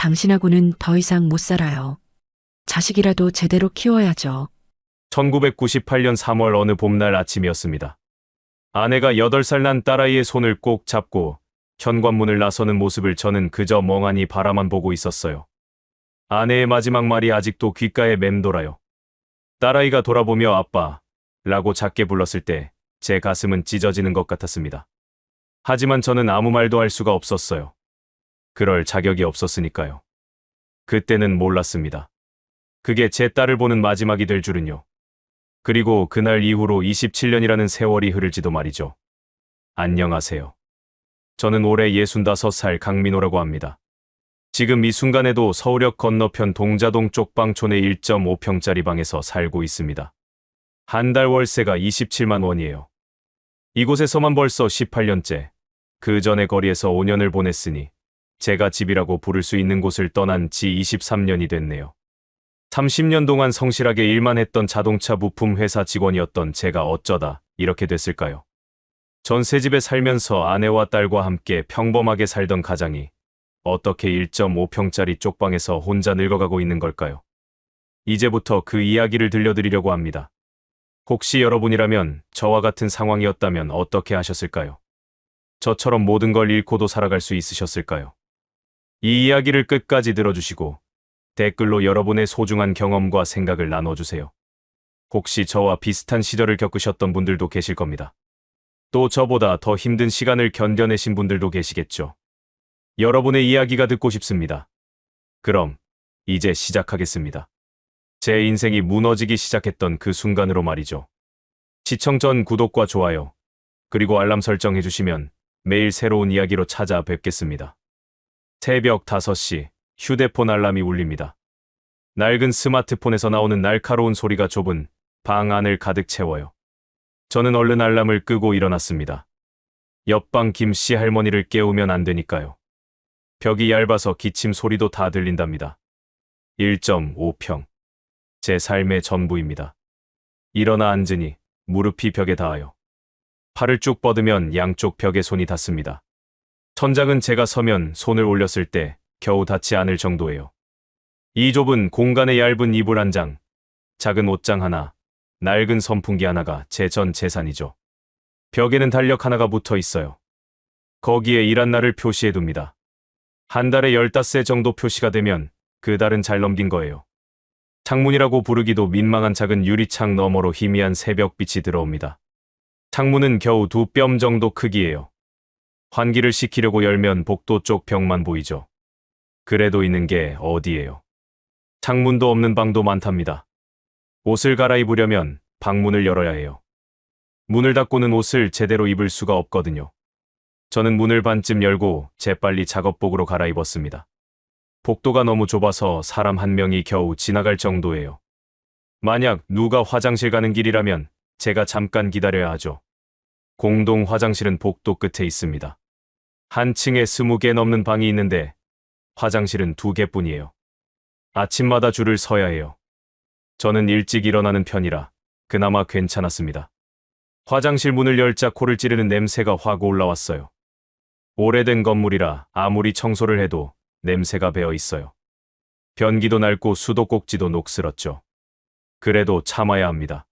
당신하고는 더 이상 못 살아요. 자식이라도 제대로 키워야죠. 1998년 3월 어느 봄날 아침이었습니다. 아내가 8살 난 딸아이의 손을 꼭 잡고 현관문을 나서는 모습을 저는 그저 멍하니 바라만 보고 있었어요. 아내의 마지막 말이 아직도 귓가에 맴돌아요. 딸아이가 돌아보며 아빠 라고 작게 불렀을 때 제 가슴은 찢어지는 것 같았습니다. 하지만 저는 아무 말도 할 수가 없었어요. 그럴 자격이 없었으니까요. 그때는 몰랐습니다. 그게 제 딸을 보는 마지막이 될 줄은요. 그리고 그날 이후로 27년이라는 세월이 흐를지도 말이죠. 안녕하세요. 저는 올해 65살 강민호라고 합니다. 지금 이 순간에도 서울역 건너편 동자동 쪽방촌의 1.5평짜리 방에서 살고 있습니다. 한 달 월세가 27만 원이에요. 이곳에서만 벌써 18년째, 그 전의 거리에서 5년을 보냈으니 제가 집이라고 부를 수 있는 곳을 떠난 지 23년이 됐네요. 30년 동안 성실하게 일만 했던 자동차 부품 회사 직원이었던 제가 어쩌다 이렇게 됐을까요? 전셋집에 살면서 아내와 딸과 함께 평범하게 살던 가장이 어떻게 1.5평짜리 쪽방에서 혼자 늙어가고 있는 걸까요? 이제부터 그 이야기를 들려드리려고 합니다. 혹시 여러분이라면 저와 같은 상황이었다면 어떻게 하셨을까요? 저처럼 모든 걸 잃고도 살아갈 수 있으셨을까요? 이 이야기를 끝까지 들어주시고 댓글로 여러분의 소중한 경험과 생각을 나눠주세요. 혹시 저와 비슷한 시절을 겪으셨던 분들도 계실 겁니다. 또 저보다 더 힘든 시간을 견뎌내신 분들도 계시겠죠. 여러분의 이야기가 듣고 싶습니다. 그럼 이제 시작하겠습니다. 제 인생이 무너지기 시작했던 그 순간으로 말이죠. 시청 전 구독과 좋아요, 그리고 알람 설정 해주시면 매일 새로운 이야기로 찾아뵙겠습니다. 새벽 5시 휴대폰 알람이 울립니다. 낡은 스마트폰에서 나오는 날카로운 소리가 좁은 방 안을 가득 채워요. 저는 얼른 알람을 끄고 일어났습니다. 옆방 김씨 할머니를 깨우면 안 되니까요. 벽이 얇아서 기침 소리도 다 들린답니다. 1.5평. 제 삶의 전부입니다. 일어나 앉으니 무릎이 벽에 닿아요. 팔을 쭉 뻗으면 양쪽 벽에 손이 닿습니다. 천장은 제가 서면 손을 올렸을 때 겨우 닿지 않을 정도예요. 이 좁은 공간에 얇은 이불 한 장, 작은 옷장 하나, 낡은 선풍기 하나가 제 전 재산이죠. 벽에는 달력 하나가 붙어 있어요. 거기에 일한 날을 표시해둡니다. 한 달에 15세 정도 표시가 되면 그 달은 잘 넘긴 거예요. 창문이라고 부르기도 민망한 작은 유리창 너머로 희미한 새벽빛이 들어옵니다. 창문은 겨우 2뼘 정도 크기예요. 환기를 시키려고 열면 복도 쪽 벽만 보이죠. 그래도 있는 게 어디예요. 창문도 없는 방도 많답니다. 옷을 갈아입으려면 방문을 열어야 해요. 문을 닫고는 옷을 제대로 입을 수가 없거든요. 저는 문을 반쯤 열고 재빨리 작업복으로 갈아입었습니다. 복도가 너무 좁아서 사람 한 명이 겨우 지나갈 정도예요. 만약 누가 화장실 가는 길이라면 제가 잠깐 기다려야 하죠. 공동 화장실은 복도 끝에 있습니다. 한 층에 20개 넘는 방이 있는데 화장실은 2개뿐이에요. 아침마다 줄을 서야 해요. 저는 일찍 일어나는 편이라 그나마 괜찮았습니다. 화장실 문을 열자 코를 찌르는 냄새가 확 올라왔어요. 오래된 건물이라 아무리 청소를 해도 냄새가 배어 있어요. 변기도 낡고 수도꼭지도 녹슬었죠. 그래도 참아야 합니다.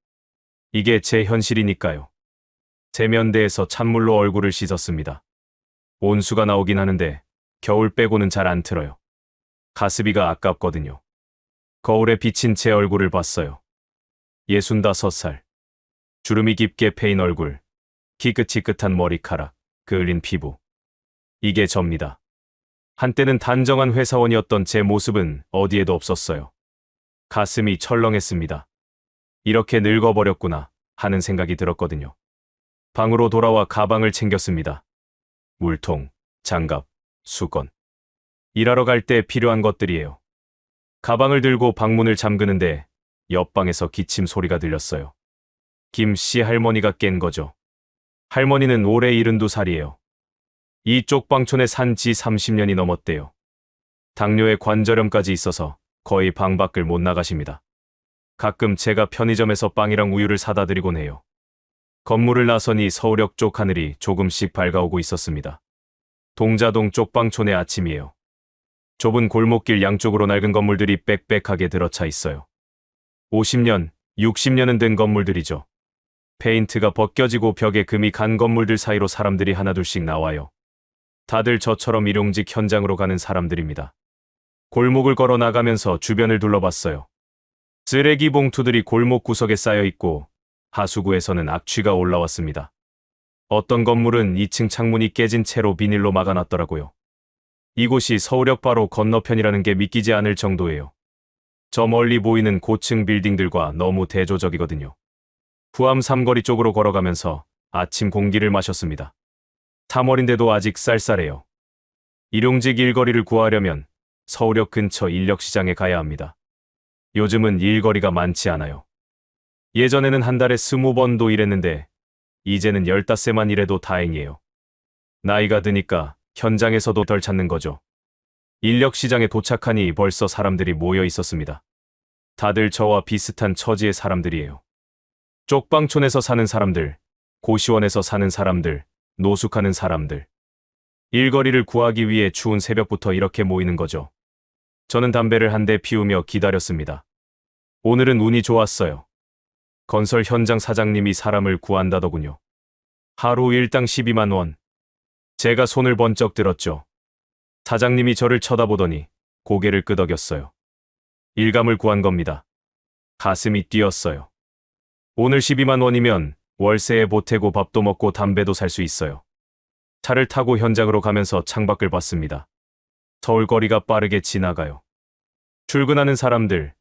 이게 제 현실이니까요. 세면대에서 찬물로 얼굴을 씻었습니다. 온수가 나오긴 하는데 겨울 빼고는 잘 안 틀어요. 가습이가 아깝거든요. 거울에 비친 제 얼굴을 봤어요. 65살. 주름이 깊게 패인 얼굴, 희끗희끗한 머리카락, 그을린 피부. 이게 접니다. 한때는 단정한 회사원이었던 제 모습은 어디에도 없었어요. 가슴이 철렁했습니다. 이렇게 늙어버렸구나 하는 생각이 들었거든요. 방으로 돌아와 가방을 챙겼습니다. 물통, 장갑, 수건. 일하러 갈 때 필요한 것들이에요. 가방을 들고 방문을 잠그는데 옆방에서 기침 소리가 들렸어요. 김씨 할머니가 깬 거죠. 할머니는 올해 72살이에요. 이쪽 방촌에 산 지 30년이 넘었대요. 당뇨에 관절염까지 있어서 거의 방 밖을 못 나가십니다. 가끔 제가 편의점에서 빵이랑 우유를 사다 드리곤 해요. 건물을 나서니 서울역 쪽 하늘이 조금씩 밝아오고 있었습니다. 동자동 쪽방촌의 아침이에요. 좁은 골목길 양쪽으로 낡은 건물들이 빽빽하게 들어차 있어요. 50년, 60년은 된 건물들이죠. 페인트가 벗겨지고 벽에 금이 간 건물들 사이로 사람들이 하나둘씩 나와요. 다들 저처럼 일용직 현장으로 가는 사람들입니다. 골목을 걸어 나가면서 주변을 둘러봤어요. 쓰레기 봉투들이 골목 구석에 쌓여 있고 하수구에서는 악취가 올라왔습니다. 어떤 건물은 2층 창문이 깨진 채로 비닐로 막아놨더라고요. 이곳이 서울역 바로 건너편이라는 게 믿기지 않을 정도예요. 저 멀리 보이는 고층 빌딩들과 너무 대조적이거든요. 후암 삼거리 쪽으로 걸어가면서 아침 공기를 마셨습니다. 3월인데도 아직 쌀쌀해요. 일용직 일거리를 구하려면 서울역 근처 인력시장에 가야 합니다. 요즘은 일거리가 많지 않아요. 예전에는 한 달에 20번도 일했는데 이제는 15세만 일해도 다행이에요. 나이가 드니까 현장에서도 덜 찾는 거죠. 인력시장에 도착하니 벌써 사람들이 모여 있었습니다. 다들 저와 비슷한 처지의 사람들이에요. 쪽방촌에서 사는 사람들, 고시원에서 사는 사람들, 노숙하는 사람들. 일거리를 구하기 위해 추운 새벽부터 이렇게 모이는 거죠. 저는 담배를 한 대 피우며 기다렸습니다. 오늘은 운이 좋았어요. 건설 현장 사장님이 사람을 구한다더군요. 하루 일당 12만 원. 제가 손을 번쩍 들었죠. 사장님이 저를 쳐다보더니 고개를 끄덕였어요. 일감을 구한 겁니다. 가슴이 뛰었어요. 오늘 12만 원이면 월세에 보태고 밥도 먹고 담배도 살 수 있어요. 차를 타고 현장으로 가면서 창밖을 봤습니다. 서울 거리가 빠르게 지나가요. 출근하는 사람들,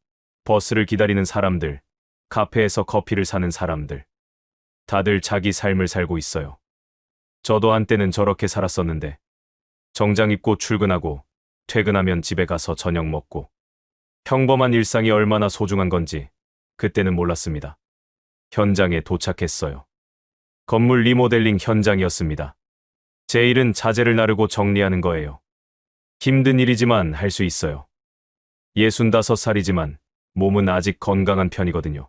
버스를 기다리는 사람들, 카페에서 커피를 사는 사람들. 다들 자기 삶을 살고 있어요. 저도 한때는 저렇게 살았었는데 정장 입고 출근하고 퇴근하면 집에 가서 저녁 먹고 평범한 일상이 얼마나 소중한 건지 그때는 몰랐습니다. 현장에 도착했어요. 건물 리모델링 현장이었습니다. 제 일은 자재를 나르고 정리하는 거예요. 힘든 일이지만 할 수 있어요. 65살이지만 몸은 아직 건강한 편이거든요.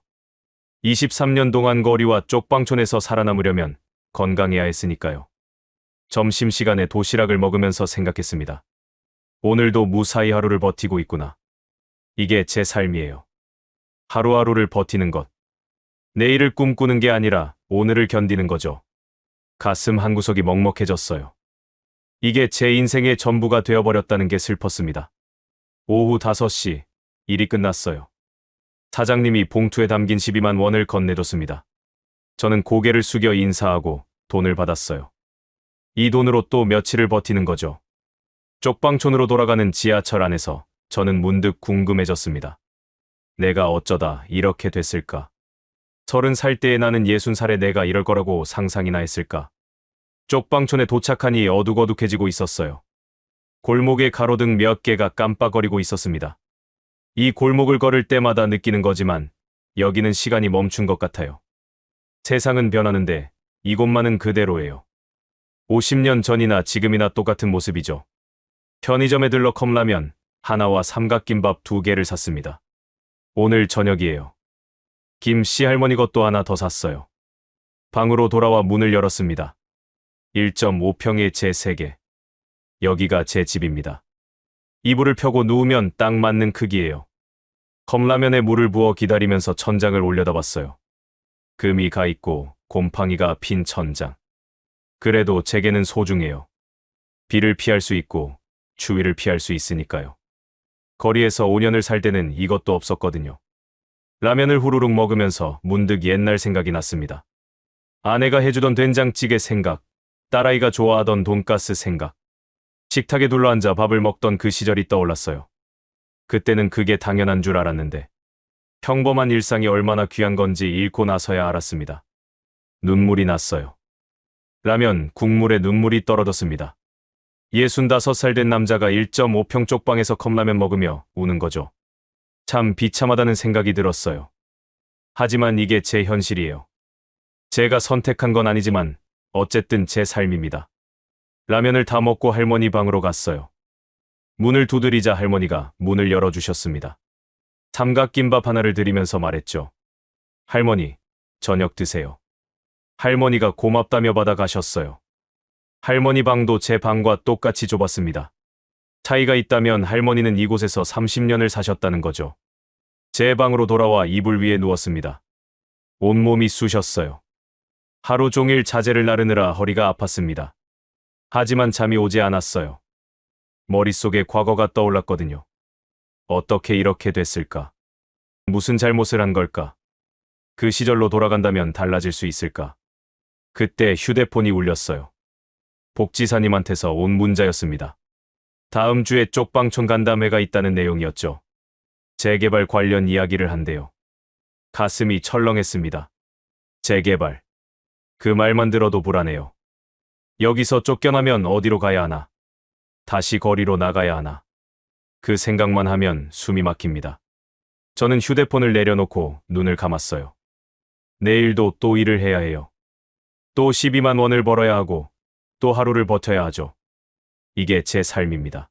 23년 동안 거리와 쪽방촌에서 살아남으려면 건강해야 했으니까요. 점심시간에 도시락을 먹으면서 생각했습니다. 오늘도 무사히 하루를 버티고 있구나. 이게 제 삶이에요. 하루하루를 버티는 것. 내일을 꿈꾸는 게 아니라 오늘을 견디는 거죠. 가슴 한구석이 먹먹해졌어요. 이게 제 인생의 전부가 되어버렸다는 게 슬펐습니다. 오후 5시, 일이 끝났어요. 사장님이 봉투에 담긴 12만 원을 건네줬습니다. 저는 고개를 숙여 인사하고 돈을 받았어요. 이 돈으로 또 며칠을 버티는 거죠. 쪽방촌으로 돌아가는 지하철 안에서 저는 문득 궁금해졌습니다. 내가 어쩌다 이렇게 됐을까? 30살 때의 나는 60살의 내가 이럴 거라고 상상이나 했을까? 쪽방촌에 도착하니 어둑어둑해지고 있었어요. 골목에 가로등 몇 개가 깜빡거리고 있었습니다. 이 골목을 걸을 때마다 느끼는 거지만 여기는 시간이 멈춘 것 같아요. 세상은 변하는데 이곳만은 그대로예요. 50년 전이나 지금이나 똑같은 모습이죠. 편의점에 들러 컵라면 하나와 삼각김밥 2개를 샀습니다. 오늘 저녁이에요. 김씨 할머니 것도 하나 더 샀어요. 방으로 돌아와 문을 열었습니다. 1.5평의 제 세계. 여기가 제 집입니다. 이불을 펴고 누우면 딱 맞는 크기예요. 컵라면에 물을 부어 기다리면서 천장을 올려다봤어요. 금이 가 있고 곰팡이가 핀 천장. 그래도 제게는 소중해요. 비를 피할 수 있고 추위를 피할 수 있으니까요. 거리에서 5년을 살 때는 이것도 없었거든요. 라면을 후루룩 먹으면서 문득 옛날 생각이 났습니다. 아내가 해주던 된장찌개 생각, 딸아이가 좋아하던 돈가스 생각. 식탁에 둘러앉아 밥을 먹던 그 시절이 떠올랐어요. 그때는 그게 당연한 줄 알았는데 평범한 일상이 얼마나 귀한 건지 잃고 나서야 알았습니다. 눈물이 났어요. 라면, 국물에 눈물이 떨어졌습니다. 65살 된 남자가 1.5평 쪽방에서 컵라면 먹으며 우는 거죠. 참 비참하다는 생각이 들었어요. 하지만 이게 제 현실이에요. 제가 선택한 건 아니지만 어쨌든 제 삶입니다. 라면을 다 먹고 할머니 방으로 갔어요. 문을 두드리자 할머니가 문을 열어주셨습니다. 삼각김밥 하나를 드리면서 말했죠. 할머니, 저녁 드세요. 할머니가 고맙다며 받아가셨어요. 할머니 방도 제 방과 똑같이 좁았습니다. 차이가 있다면 할머니는 이곳에서 30년을 사셨다는 거죠. 제 방으로 돌아와 이불 위에 누웠습니다. 온몸이 쑤셨어요. 하루 종일 자재를 나르느라 허리가 아팠습니다. 하지만 잠이 오지 않았어요. 머릿속에 과거가 떠올랐거든요. 어떻게 이렇게 됐을까? 무슨 잘못을 한 걸까? 그 시절로 돌아간다면 달라질 수 있을까? 그때 휴대폰이 울렸어요. 복지사님한테서 온 문자였습니다. 다음 주에 쪽방촌 간담회가 있다는 내용이었죠. 재개발 관련 이야기를 한대요. 가슴이 철렁했습니다. 재개발. 그 말만 들어도 불안해요. 여기서 쫓겨나면 어디로 가야 하나? 다시 거리로 나가야 하나? 그 생각만 하면 숨이 막힙니다. 저는 휴대폰을 내려놓고 눈을 감았어요. 내일도 또 일을 해야 해요. 또 12만 원을 벌어야 하고 또 하루를 버텨야 하죠. 이게 제 삶입니다.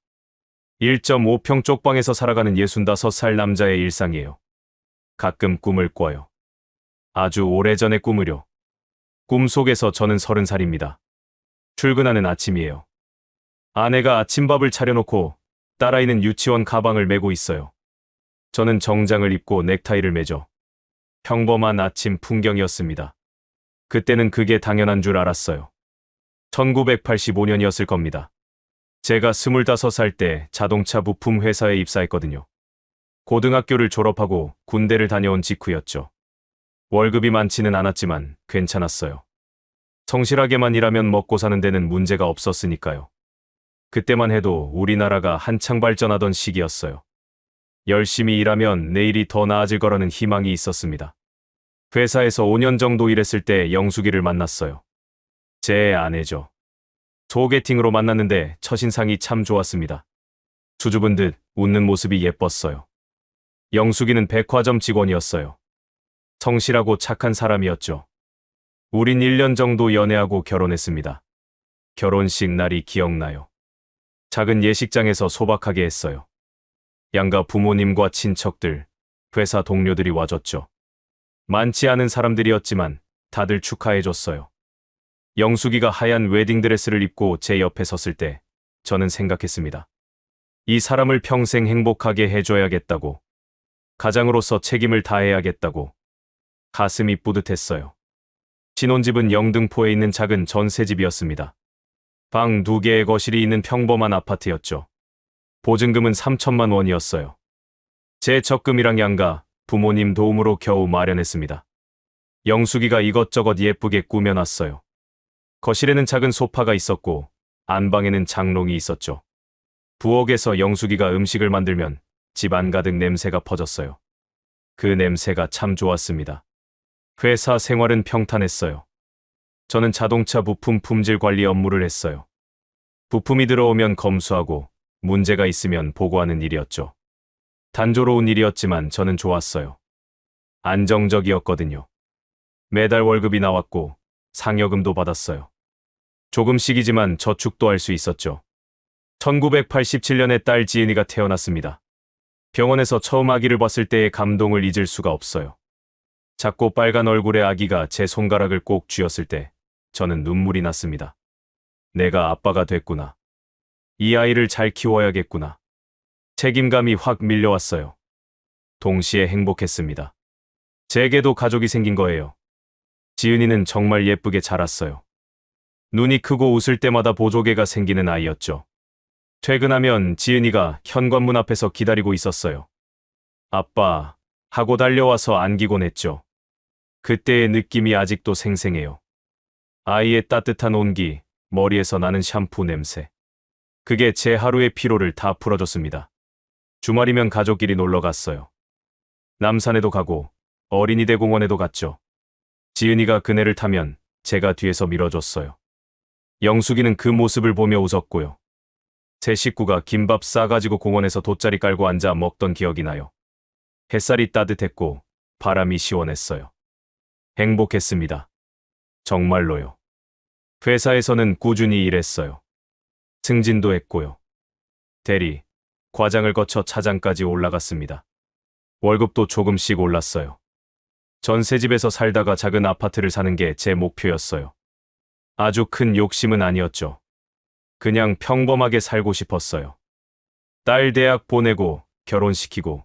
1.5평 쪽방에서 살아가는 65살 남자의 일상이에요. 가끔 꿈을 꿔요. 아주 오래전에 꿈을요. 꿈속에서 저는 30살입니다. 출근하는 아침이에요. 아내가 아침밥을 차려놓고 딸아이는 유치원 가방을 메고 있어요. 저는 정장을 입고 넥타이를 매죠. 평범한 아침 풍경이었습니다. 그때는 그게 당연한 줄 알았어요. 1985년이었을 겁니다. 제가 25살 때 자동차 부품 회사에 입사했거든요. 고등학교를 졸업하고 군대를 다녀온 직후였죠. 월급이 많지는 않았지만 괜찮았어요. 성실하게만 일하면 먹고 사는 데는 문제가 없었으니까요. 그때만 해도 우리나라가 한창 발전하던 시기였어요. 열심히 일하면 내일이 더 나아질 거라는 희망이 있었습니다. 회사에서 5년 정도 일했을 때 영숙이를 만났어요. 제 아내죠. 소개팅으로 만났는데 첫인상이 참 좋았습니다. 수줍은 듯 웃는 모습이 예뻤어요. 영숙이는 백화점 직원이었어요. 성실하고 착한 사람이었죠. 우린 1년 정도 연애하고 결혼했습니다. 결혼식 날이 기억나요. 작은 예식장에서 소박하게 했어요. 양가 부모님과 친척들, 회사 동료들이 와줬죠. 많지 않은 사람들이었지만 다들 축하해줬어요. 영숙이가 하얀 웨딩드레스를 입고 제 옆에 섰을 때 저는 생각했습니다. 이 사람을 평생 행복하게 해줘야겠다고, 가장으로서 책임을 다해야겠다고. 가슴이 뿌듯했어요. 신혼집은 영등포에 있는 작은 전세집이었습니다. 방 2개의 거실이 있는 평범한 아파트였죠. 보증금은 3천만 원이었어요. 제 적금이랑 양가, 부모님 도움으로 겨우 마련했습니다. 영숙이가 이것저것 예쁘게 꾸며놨어요. 거실에는 작은 소파가 있었고 안방에는 장롱이 있었죠. 부엌에서 영숙이가 음식을 만들면 집 안가득 냄새가 퍼졌어요. 그 냄새가 참 좋았습니다. 회사 생활은 평탄했어요. 저는 자동차 부품 품질 관리 업무를 했어요. 부품이 들어오면 검수하고 문제가 있으면 보고하는 일이었죠. 단조로운 일이었지만 저는 좋았어요. 안정적이었거든요. 매달 월급이 나왔고 상여금도 받았어요. 조금씩이지만 저축도 할 수 있었죠. 1987년에 딸 지은이가 태어났습니다. 병원에서 처음 아기를 봤을 때의 감동을 잊을 수가 없어요. 작고 빨간 얼굴의 아기가 제 손가락을 꼭 쥐었을 때 저는 눈물이 났습니다. 내가 아빠가 됐구나. 이 아이를 잘 키워야겠구나. 책임감이 확 밀려왔어요. 동시에 행복했습니다. 제게도 가족이 생긴 거예요. 지은이는 정말 예쁘게 자랐어요. 눈이 크고 웃을 때마다 보조개가 생기는 아이였죠. 퇴근하면 지은이가 현관문 앞에서 기다리고 있었어요. 아빠, 하고 달려와서 안기곤 했죠. 그때의 느낌이 아직도 생생해요. 아이의 따뜻한 온기, 머리에서 나는 샴푸 냄새. 그게 제 하루의 피로를 다 풀어줬습니다. 주말이면 가족끼리 놀러 갔어요. 남산에도 가고 어린이대 공원에도 갔죠. 지은이가 그네를 타면 제가 뒤에서 밀어줬어요. 영숙이는 그 모습을 보며 웃었고요. 세 식구가 김밥 싸가지고 공원에서 돗자리 깔고 앉아 먹던 기억이 나요. 햇살이 따뜻했고 바람이 시원했어요. 행복했습니다. 정말로요. 회사에서는 꾸준히 일했어요. 승진도 했고요. 대리, 과장을 거쳐 차장까지 올라갔습니다. 월급도 조금씩 올랐어요. 전세집에서 살다가 작은 아파트를 사는 게 제 목표였어요. 아주 큰 욕심은 아니었죠. 그냥 평범하게 살고 싶었어요. 딸 대학 보내고 결혼시키고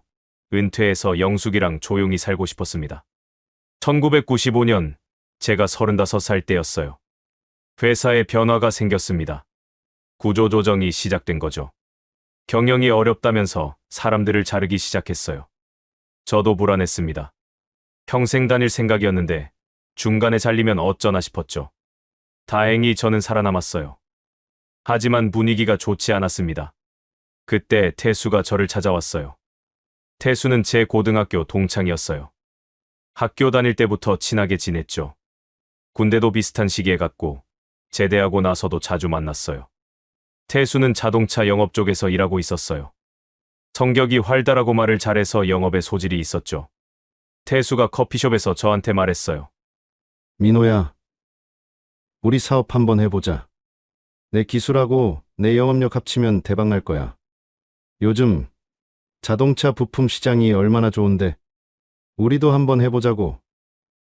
은퇴해서 영숙이랑 조용히 살고 싶었습니다. 1995년 제가 35살 때였어요. 회사에 변화가 생겼습니다. 구조조정이 시작된 거죠. 경영이 어렵다면서 사람들을 자르기 시작했어요. 저도 불안했습니다. 평생 다닐 생각이었는데 중간에 잘리면 어쩌나 싶었죠. 다행히 저는 살아남았어요. 하지만 분위기가 좋지 않았습니다. 그때 태수가 저를 찾아왔어요. 태수는 제 고등학교 동창이었어요. 학교 다닐 때부터 친하게 지냈죠. 군대도 비슷한 시기에 갔고 제대하고 나서도 자주 만났어요. 태수는 자동차 영업 쪽에서 일하고 있었어요. 성격이 활달하고 말을 잘해서 영업에 소질이 있었죠. 태수가 커피숍에서 저한테 말했어요. 민호야, 우리 사업 한번 해보자. 내 기술하고 내 영업력 합치면 대박 날 거야. 요즘 자동차 부품 시장이 얼마나 좋은데 우리도 한번 해보자고.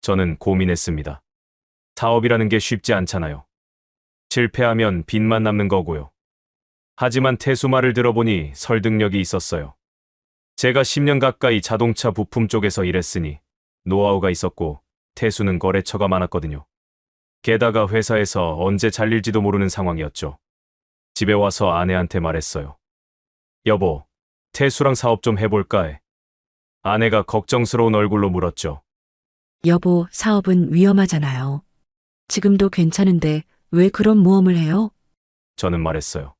저는 고민했습니다. 사업이라는 게 쉽지 않잖아요. 실패하면 빚만 남는 거고요. 하지만 태수 말을 들어보니 설득력이 있었어요. 제가 10년 가까이 자동차 부품 쪽에서 일했으니 노하우가 있었고 태수는 거래처가 많았거든요. 게다가 회사에서 언제 잘릴지도 모르는 상황이었죠. 집에 와서 아내한테 말했어요. 여보, 태수랑 사업 좀 해볼까 해. 아내가 걱정스러운 얼굴로 물었죠. 여보, 사업은 위험하잖아요. 지금도 괜찮은데 왜 그런 모험을 해요? 저는 말했어요.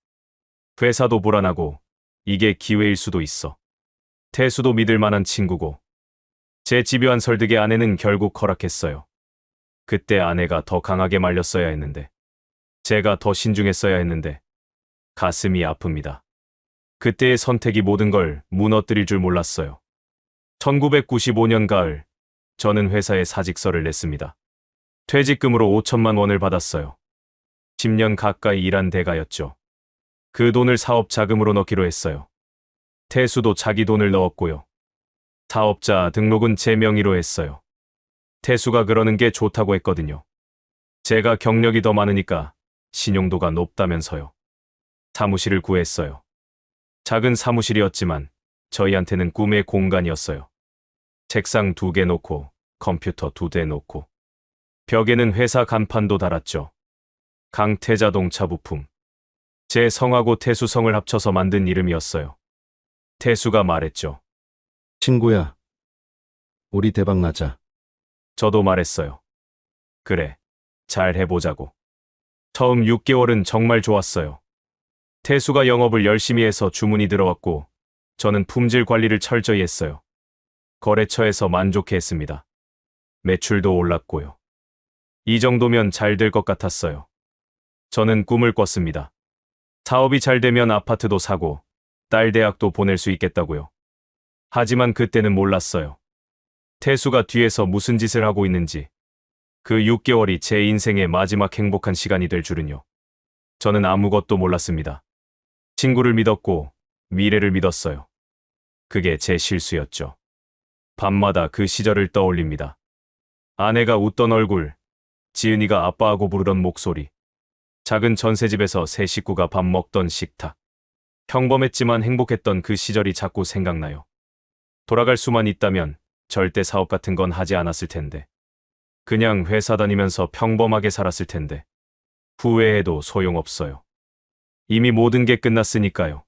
회사도 불안하고 이게 기회일 수도 있어. 태수도 믿을 만한 친구고. 제 집요한 설득에 아내는 결국 허락했어요. 그때 아내가 더 강하게 말렸어야 했는데, 제가 더 신중했어야 했는데 가슴이 아픕니다. 그때의 선택이 모든 걸 무너뜨릴 줄 몰랐어요. 1995년 가을, 저는 회사에 사직서를 냈습니다. 퇴직금으로 5천만 원을 받았어요. 10년 가까이 일한 대가였죠. 그 돈을 사업 자금으로 넣기로 했어요. 태수도 자기 돈을 넣었고요. 사업자 등록은 제 명의로 했어요. 태수가 그러는 게 좋다고 했거든요. 제가 경력이 더 많으니까 신용도가 높다면서요. 사무실을 구했어요. 작은 사무실이었지만 저희한테는 꿈의 공간이었어요. 책상 2개 놓고 컴퓨터 2대 놓고 벽에는 회사 간판도 달았죠. 강태자동차 부품. 제 성하고 태수 성을 합쳐서 만든 이름이었어요. 태수가 말했죠. 친구야, 우리 대박 나자. 저도 말했어요. 그래, 잘 해보자고. 처음 6개월은 정말 좋았어요. 태수가 영업을 열심히 해서 주문이 들어왔고 저는 품질 관리를 철저히 했어요. 거래처에서 만족해했습니다. 매출도 올랐고요. 이 정도면 잘 될 것 같았어요. 저는 꿈을 꿨습니다. 사업이 잘 되면 아파트도 사고 딸 대학도 보낼 수 있겠다고요. 하지만 그때는 몰랐어요. 태수가 뒤에서 무슨 짓을 하고 있는지. 그 6개월이 제 인생의 마지막 행복한 시간이 될 줄은요. 저는 아무것도 몰랐습니다. 친구를 믿었고 미래를 믿었어요. 그게 제 실수였죠. 밤마다 그 시절을 떠올립니다. 아내가 웃던 얼굴, 지은이가 아빠하고 부르던 목소리, 작은 전셋집에서 세 식구가 밥 먹던 식탁. 평범했지만 행복했던 그 시절이 자꾸 생각나요. 돌아갈 수만 있다면 절대 사업 같은 건 하지 않았을 텐데. 그냥 회사 다니면서 평범하게 살았을 텐데. 후회해도 소용없어요. 이미 모든 게 끝났으니까요.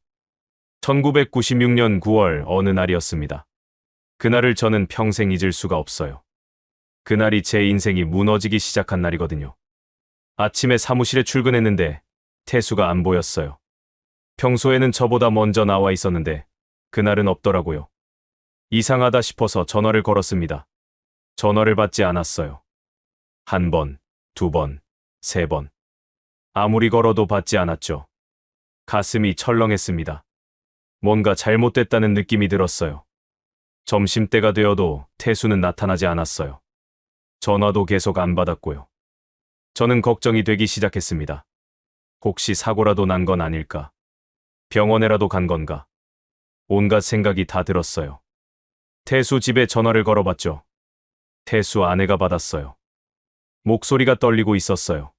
1996년 9월 어느 날이었습니다. 그날을 저는 평생 잊을 수가 없어요. 그날이 제 인생이 무너지기 시작한 날이거든요. 아침에 사무실에 출근했는데 태수가 안 보였어요. 평소에는 저보다 먼저 나와 있었는데 그날은 없더라고요. 이상하다 싶어서 전화를 걸었습니다. 전화를 받지 않았어요. 1번, 2번, 3번. 아무리 걸어도 받지 않았죠. 가슴이 철렁했습니다. 뭔가 잘못됐다는 느낌이 들었어요. 점심때가 되어도 태수는 나타나지 않았어요. 전화도 계속 안 받았고요. 저는 걱정이 되기 시작했습니다. 혹시 사고라도 난 건 아닐까? 병원에라도 간 건가? 온갖 생각이 다 들었어요. 태수 집에 전화를 걸어봤죠. 태수 아내가 받았어요. 목소리가 떨리고 있었어요.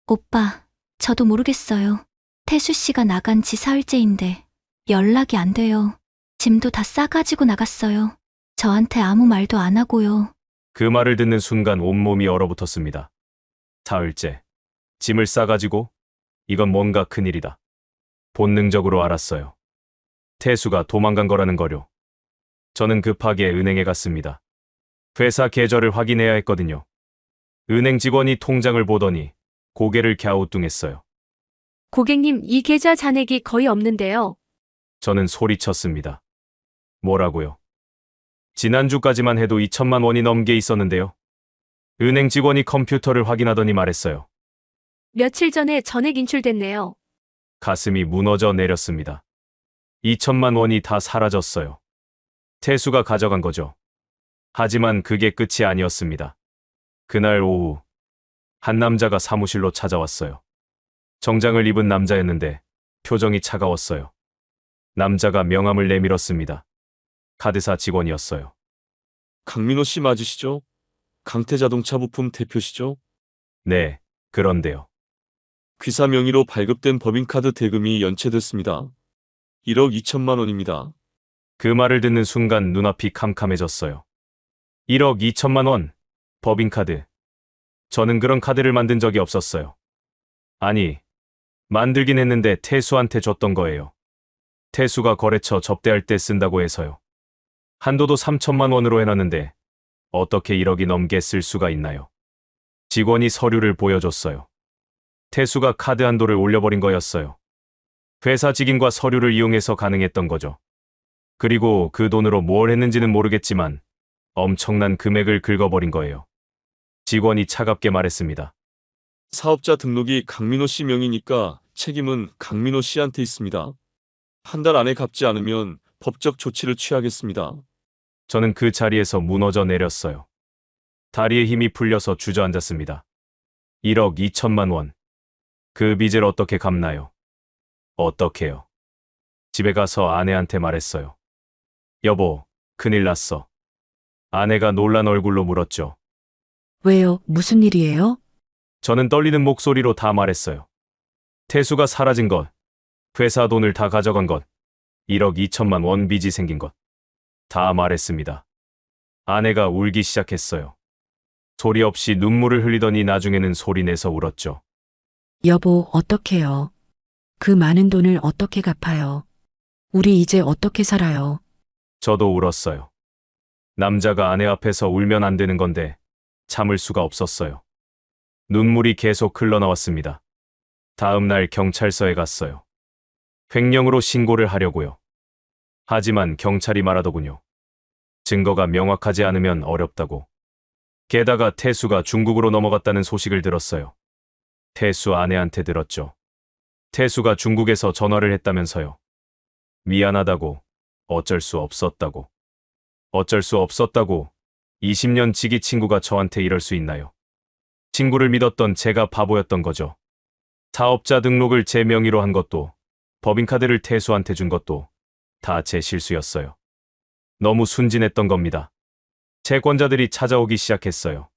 오빠, 저도 모르겠어요. 태수 씨가 나간 지 사흘째인데 연락이 안 돼요. 짐도 다 싸가지고 나갔어요. 저한테 아무 말도 안 하고요. 그 말을 듣는 순간 온몸이 얼어붙었습니다. 사흘째. 짐을 싸가지고? 이건 뭔가 큰일이다. 본능적으로 알았어요. 태수가 도망간 거라는 거요. 저는 급하게 은행에 갔습니다. 회사 계좌를 확인해야 했거든요. 은행 직원이 통장을 보더니 고개를 갸우뚱했어요. 고객님, 이 계좌 잔액이 거의 없는데요. 저는 소리쳤습니다. 뭐라고요? 지난주까지만 해도 2천만 원이 넘게 있었는데요. 은행 직원이 컴퓨터를 확인하더니 말했어요. 며칠 전에 전액 인출됐네요. 가슴이 무너져 내렸습니다. 2천만 원이 다 사라졌어요. 태수가 가져간 거죠. 하지만 그게 끝이 아니었습니다. 그날 오후 한 남자가 사무실로 찾아왔어요. 정장을 입은 남자였는데 표정이 차가웠어요. 남자가 명함을 내밀었습니다. 카드사 직원이었어요. 강민호 씨 맞으시죠? 강태자동차 부품 대표시죠? 네, 그런데요. 귀사 명의로 발급된 법인카드 대금이 연체됐습니다. 1억 2천만 원입니다. 그 말을 듣는 순간 눈앞이 캄캄해졌어요. 1억 2천만 원, 법인카드. 저는 그런 카드를 만든 적이 없었어요. 아니, 만들긴 했는데 태수한테 줬던 거예요. 태수가 거래처 접대할 때 쓴다고 해서요. 한도도 3천만 원으로 해놨는데 어떻게 1억이 넘게 쓸 수가 있나요? 직원이 서류를 보여줬어요. 태수가 카드 한도를 올려버린 거였어요. 회사 직인과 서류를 이용해서 가능했던 거죠. 그리고 그 돈으로 뭘 했는지는 모르겠지만 엄청난 금액을 긁어버린 거예요. 직원이 차갑게 말했습니다. 사업자 등록이 강민호 씨 명의니까 책임은 강민호 씨한테 있습니다. 한 달 안에 갚지 않으면 법적 조치를 취하겠습니다. 저는 그 자리에서 무너져 내렸어요. 다리에 힘이 풀려서 주저앉았습니다. 1억 2천만 원. 그 빚을 어떻게 갚나요? 어떻게요? 집에 가서 아내한테 말했어요. 여보, 큰일 났어. 아내가 놀란 얼굴로 물었죠. 왜요? 무슨 일이에요? 저는 떨리는 목소리로 다 말했어요. 태수가 사라진 것, 회사 돈을 다 가져간 것, 1억 2천만 원 빚이 생긴 것. 다 말했습니다. 아내가 울기 시작했어요. 소리 없이 눈물을 흘리더니 나중에는 소리내서 울었죠. 여보, 어떡해요? 그 많은 돈을 어떻게 갚아요? 우리 이제 어떻게 살아요? 저도 울었어요. 남자가 아내 앞에서 울면 안 되는 건데 참을 수가 없었어요. 눈물이 계속 흘러나왔습니다. 다음 날 경찰서에 갔어요. 횡령으로 신고를 하려고요. 하지만 경찰이 말하더군요. 증거가 명확하지 않으면 어렵다고. 게다가 태수가 중국으로 넘어갔다는 소식을 들었어요. 태수 아내한테 들었죠. 태수가 중국에서 전화를 했다면서요. 미안하다고, 어쩔 수 없었다고. 어쩔 수 없었다고 20년 지기 친구가 저한테 이럴 수 있나요? 친구를 믿었던 제가 바보였던 거죠. 사업자 등록을 제 명의로 한 것도, 법인카드를 태수한테 준 것도 다 제 실수였어요. 너무 순진했던 겁니다. 채권자들이 찾아오기 시작했어요.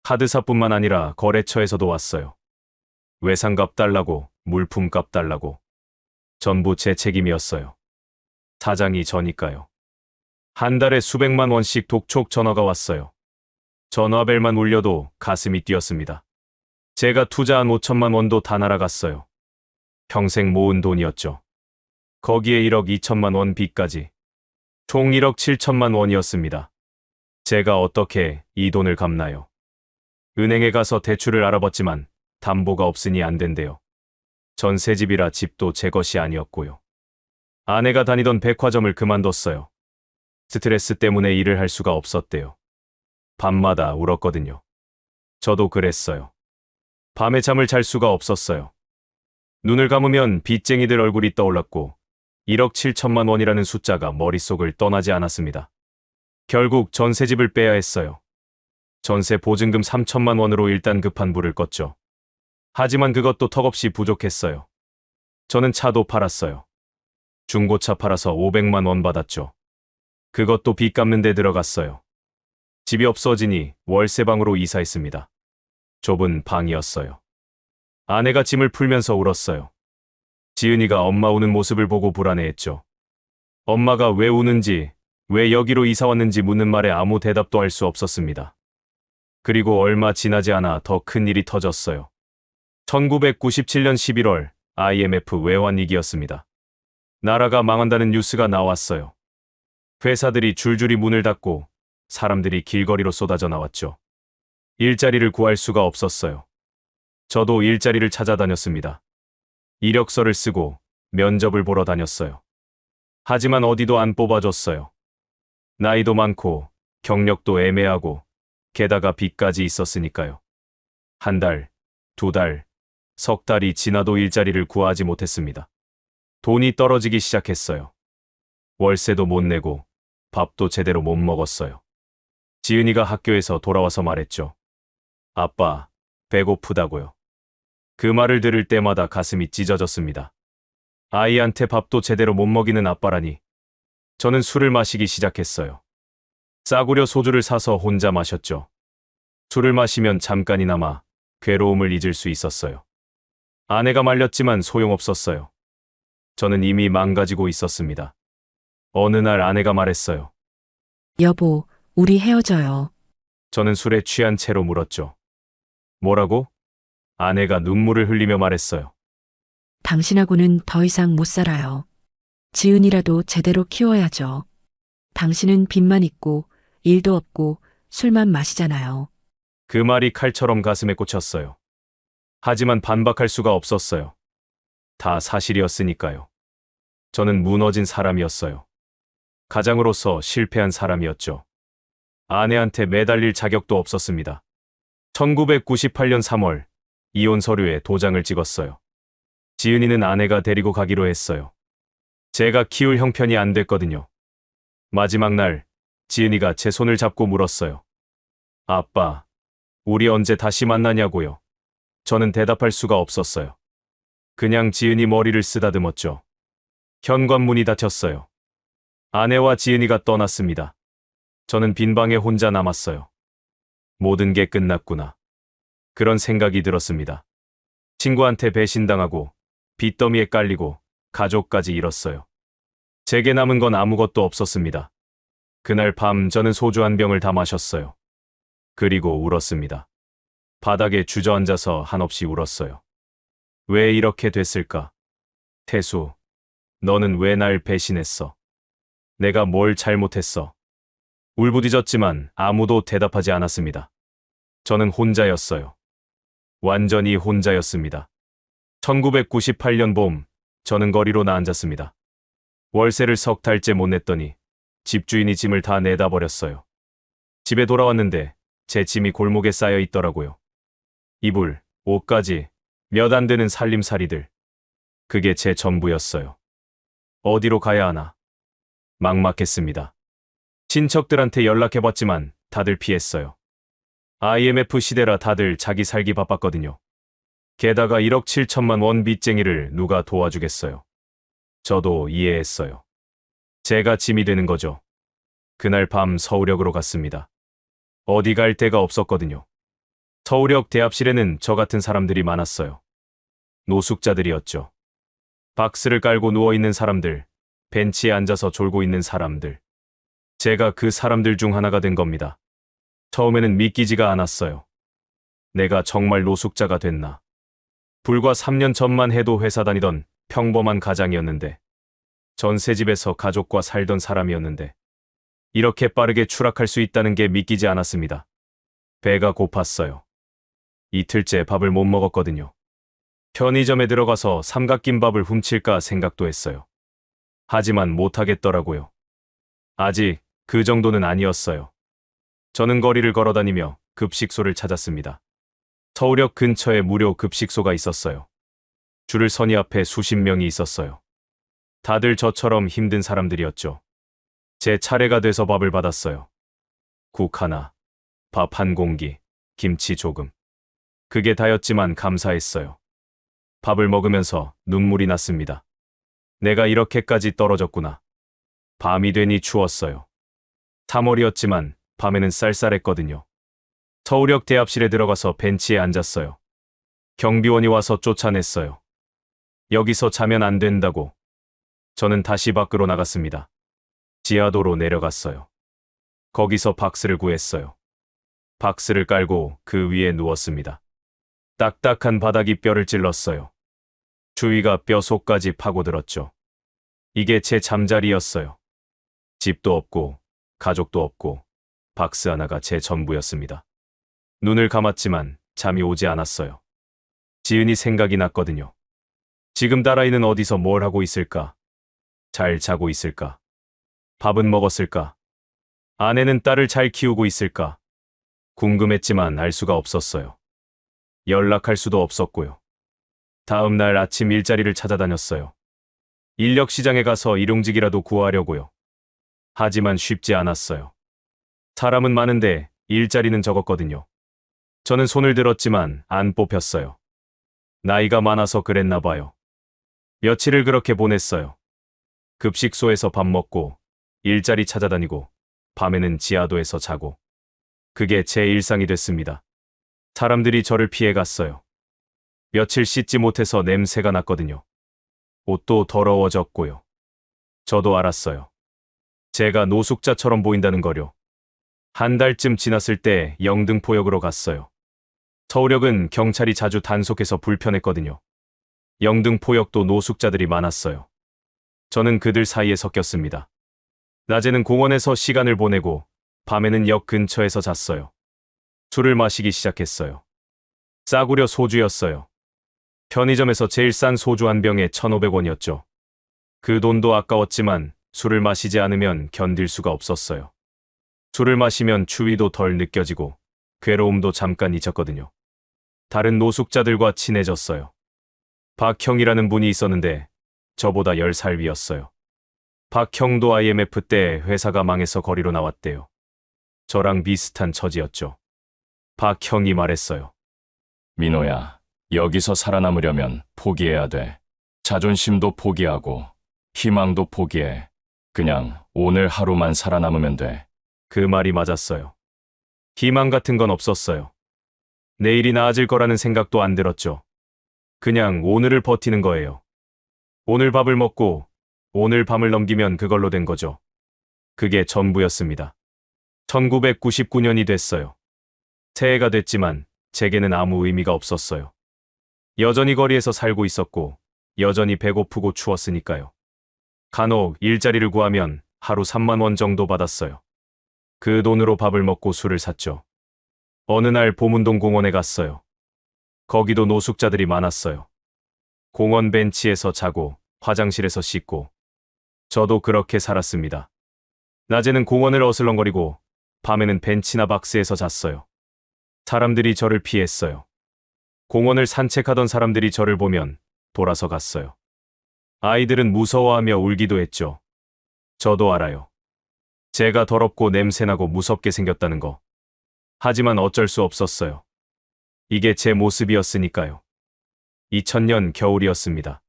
카드사뿐만 아니라 거래처에서도 왔어요. 외상값 달라고, 물품값 달라고. 전부 제 책임이었어요. 사장이 저니까요. 한 달에 수백만 원씩 독촉 전화가 왔어요. 전화벨만 울려도 가슴이 뛰었습니다. 제가 투자한 5천만 원도 다 날아갔어요. 평생 모은 돈이었죠. 거기에 1억 2천만 원 빚까지. 총 1억 7천만 원이었습니다. 제가 어떻게 이 돈을 갚나요? 은행에 가서 대출을 알아봤지만 담보가 없으니 안 된대요. 전세집이라 집도 제 것이 아니었고요. 아내가 다니던 백화점을 그만뒀어요. 스트레스 때문에 일을 할 수가 없었대요. 밤마다 울었거든요. 저도 그랬어요. 밤에 잠을 잘 수가 없었어요. 눈을 감으면 빚쟁이들 얼굴이 떠올랐고 1억 7천만 원이라는 숫자가 머릿속을 떠나지 않았습니다. 결국 전세집을 빼야 했어요. 전세 보증금 3천만 원으로 일단 급한 불을 껐죠. 하지만 그것도 턱없이 부족했어요. 저는 차도 팔았어요. 중고차 팔아서 500만 원 받았죠. 그것도 빚 갚는 데 들어갔어요. 집이 없어지니 월세방으로 이사했습니다. 좁은 방이었어요. 아내가 짐을 풀면서 울었어요. 지은이가 엄마 우는 모습을 보고 불안해했죠. 엄마가 왜 우는지, 왜 여기로 이사 왔는지 묻는 말에 아무 대답도 할 수 없었습니다. 그리고 얼마 지나지 않아 더 큰 일이 터졌어요. 1997년 11월 IMF 외환 위기였습니다. 나라가 망한다는 뉴스가 나왔어요. 회사들이 줄줄이 문을 닫고 사람들이 길거리로 쏟아져 나왔죠. 일자리를 구할 수가 없었어요. 저도 일자리를 찾아다녔습니다. 이력서를 쓰고 면접을 보러 다녔어요. 하지만 어디도 안 뽑아줬어요. 나이도 많고 경력도 애매하고 게다가 빚까지 있었으니까요. 한 달, 두 달, 석 달이 지나도 일자리를 구하지 못했습니다. 돈이 떨어지기 시작했어요. 월세도 못 내고 밥도 제대로 못 먹었어요. 지은이가 학교에서 돌아와서 말했죠. 아빠, 배고프다고요. 그 말을 들을 때마다 가슴이 찢어졌습니다. 아이한테 밥도 제대로 못 먹이는 아빠라니. 저는 술을 마시기 시작했어요. 싸구려 소주를 사서 혼자 마셨죠. 술을 마시면 잠깐이나마 괴로움을 잊을 수 있었어요. 아내가 말렸지만 소용없었어요. 저는 이미 망가지고 있었습니다. 어느 날 아내가 말했어요. 여보, 우리 헤어져요. 저는 술에 취한 채로 물었죠. 뭐라고? 아내가 눈물을 흘리며 말했어요. 당신하고는 더 이상 못 살아요. 지은이라도 제대로 키워야죠. 당신은 빚만 있고 일도 없고 술만 마시잖아요. 그 말이 칼처럼 가슴에 꽂혔어요. 하지만 반박할 수가 없었어요. 다 사실이었으니까요. 저는 무너진 사람이었어요. 가장으로서 실패한 사람이었죠. 아내한테 매달릴 자격도 없었습니다. 1998년 3월 이혼 서류에 도장을 찍었어요. 지은이는 아내가 데리고 가기로 했어요. 제가 키울 형편이 안 됐거든요. 마지막 날 지은이가 제 손을 잡고 물었어요. 아빠, 우리 언제 다시 만나냐고요. 저는 대답할 수가 없었어요. 그냥 지은이 머리를 쓰다듬었죠. 현관문이 닫혔어요. 아내와 지은이가 떠났습니다. 저는 빈 방에 혼자 남았어요. 모든 게 끝났구나. 그런 생각이 들었습니다. 친구한테 배신당하고 빚더미에 깔리고 가족까지 잃었어요. 제게 남은 건 아무것도 없었습니다. 그날 밤 저는 소주 한 병을 다 마셨어요. 그리고 울었습니다. 바닥에 주저앉아서 한없이 울었어요. 왜 이렇게 됐을까? 태수, 너는 왜 날 배신했어? 내가 뭘 잘못했어? 울부짖었지만 아무도 대답하지 않았습니다. 저는 혼자였어요. 완전히 혼자였습니다. 1998년 봄, 저는 거리로 나앉았습니다. 월세를 석 달째 못 냈더니 집주인이 짐을 다 내다 버렸어요. 집에 돌아왔는데 제 짐이 골목에 쌓여 있더라고요. 이불, 옷까지 몇 안 되는 살림살이들. 그게 제 전부였어요. 어디로 가야 하나? 막막했습니다. 친척들한테 연락해봤지만 다들 피했어요. IMF 시대라 다들 자기 살기 바빴거든요. 게다가 1억 7천만 원 빚쟁이를 누가 도와주겠어요. 저도 이해했어요. 제가 짐이 되는 거죠. 그날 밤 서울역으로 갔습니다. 어디 갈 데가 없었거든요. 서울역 대합실에는 저 같은 사람들이 많았어요. 노숙자들이었죠. 박스를 깔고 누워있는 사람들, 벤치에 앉아서 졸고 있는 사람들. 제가 그 사람들 중 하나가 된 겁니다. 처음에는 믿기지가 않았어요. 내가 정말 노숙자가 됐나. 불과 3년 전만 해도 회사 다니던 평범한 가장이었는데, 전셋집에서 가족과 살던 사람이었는데, 이렇게 빠르게 추락할 수 있다는 게 믿기지 않았습니다. 배가 고팠어요. 이틀째 밥을 못 먹었거든요. 편의점에 들어가서 삼각김밥을 훔칠까 생각도 했어요. 하지만 못하겠더라고요. 아직 그 정도는 아니었어요. 저는 거리를 걸어다니며 급식소를 찾았습니다. 서울역 근처에 무료 급식소가 있었어요. 줄을 서니 앞에 수십 명이 있었어요. 다들 저처럼 힘든 사람들이었죠. 제 차례가 돼서 밥을 받았어요. 국 하나, 밥 한 공기, 김치 조금. 그게 다였지만 감사했어요. 밥을 먹으면서 눈물이 났습니다. 내가 이렇게까지 떨어졌구나. 밤이 되니 추웠어요. 3월이었지만 밤에는 쌀쌀했거든요. 서울역 대합실에 들어가서 벤치에 앉았어요. 경비원이 와서 쫓아냈어요. 여기서 자면 안 된다고. 저는 다시 밖으로 나갔습니다. 지하도로 내려갔어요. 거기서 박스를 구했어요. 박스를 깔고 그 위에 누웠습니다. 딱딱한 바닥이 뼈를 찔렀어요. 주위가 뼈 속까지 파고들었죠. 이게 제 잠자리였어요. 집도 없고 가족도 없고 박스 하나가 제 전부였습니다. 눈을 감았지만 잠이 오지 않았어요. 지은이 생각이 났거든요. 지금 딸아이는 어디서 뭘 하고 있을까? 잘 자고 있을까? 밥은 먹었을까? 아내는 딸을 잘 키우고 있을까? 궁금했지만 알 수가 없었어요. 연락할 수도 없었고요. 다음 날 아침 일자리를 찾아다녔어요. 인력시장에 가서 일용직이라도 구하려고요. 하지만 쉽지 않았어요. 사람은 많은데 일자리는 적었거든요. 저는 손을 들었지만 안 뽑혔어요. 나이가 많아서 그랬나 봐요. 며칠을 그렇게 보냈어요. 급식소에서 밥 먹고 일자리 찾아다니고 밤에는 지하도에서 자고. 그게 제 일상이 됐습니다. 사람들이 저를 피해갔어요. 며칠 씻지 못해서 냄새가 났거든요. 옷도 더러워졌고요. 저도 알았어요. 제가 노숙자처럼 보인다는 거요. 한 달쯤 지났을 때 영등포역으로 갔어요. 서울역은 경찰이 자주 단속해서 불편했거든요. 영등포역도 노숙자들이 많았어요. 저는 그들 사이에 섞였습니다. 낮에는 공원에서 시간을 보내고 밤에는 역 근처에서 잤어요. 술을 마시기 시작했어요. 싸구려 소주였어요. 편의점에서 제일 싼 소주 한 병에 1,500원이었죠. 그 돈도 아까웠지만 술을 마시지 않으면 견딜 수가 없었어요. 술을 마시면 추위도 덜 느껴지고 괴로움도 잠깐 잊었거든요. 다른 노숙자들과 친해졌어요. 박형이라는 분이 있었는데 저보다 10살 위였어요. 박형도 IMF 때 회사가 망해서 거리로 나왔대요. 저랑 비슷한 처지였죠. 박형이 말했어요. 민호야, 여기서 살아남으려면 포기해야 돼. 자존심도 포기하고 희망도 포기해. 그냥 오늘 하루만 살아남으면 돼. 그 말이 맞았어요. 희망 같은 건 없었어요. 내일이 나아질 거라는 생각도 안 들었죠. 그냥 오늘을 버티는 거예요. 오늘 밥을 먹고 오늘 밤을 넘기면 그걸로 된 거죠. 그게 전부였습니다. 1999년이 됐어요. 새해가 됐지만 제게는 아무 의미가 없었어요. 여전히 거리에서 살고 있었고 여전히 배고프고 추웠으니까요. 간혹 일자리를 구하면 하루 3만 원 정도 받았어요. 그 돈으로 밥을 먹고 술을 샀죠. 어느 날 보문동 공원에 갔어요. 거기도 노숙자들이 많았어요. 공원 벤치에서 자고 화장실에서 씻고 저도 그렇게 살았습니다. 낮에는 공원을 어슬렁거리고 밤에는 벤치나 박스에서 잤어요. 사람들이 저를 피했어요. 공원을 산책하던 사람들이 저를 보면 돌아서 갔어요. 아이들은 무서워하며 울기도 했죠. 저도 알아요. 제가 더럽고 냄새나고 무섭게 생겼다는 거. 하지만 어쩔 수 없었어요. 이게 제 모습이었으니까요. 2000년 겨울이었습니다.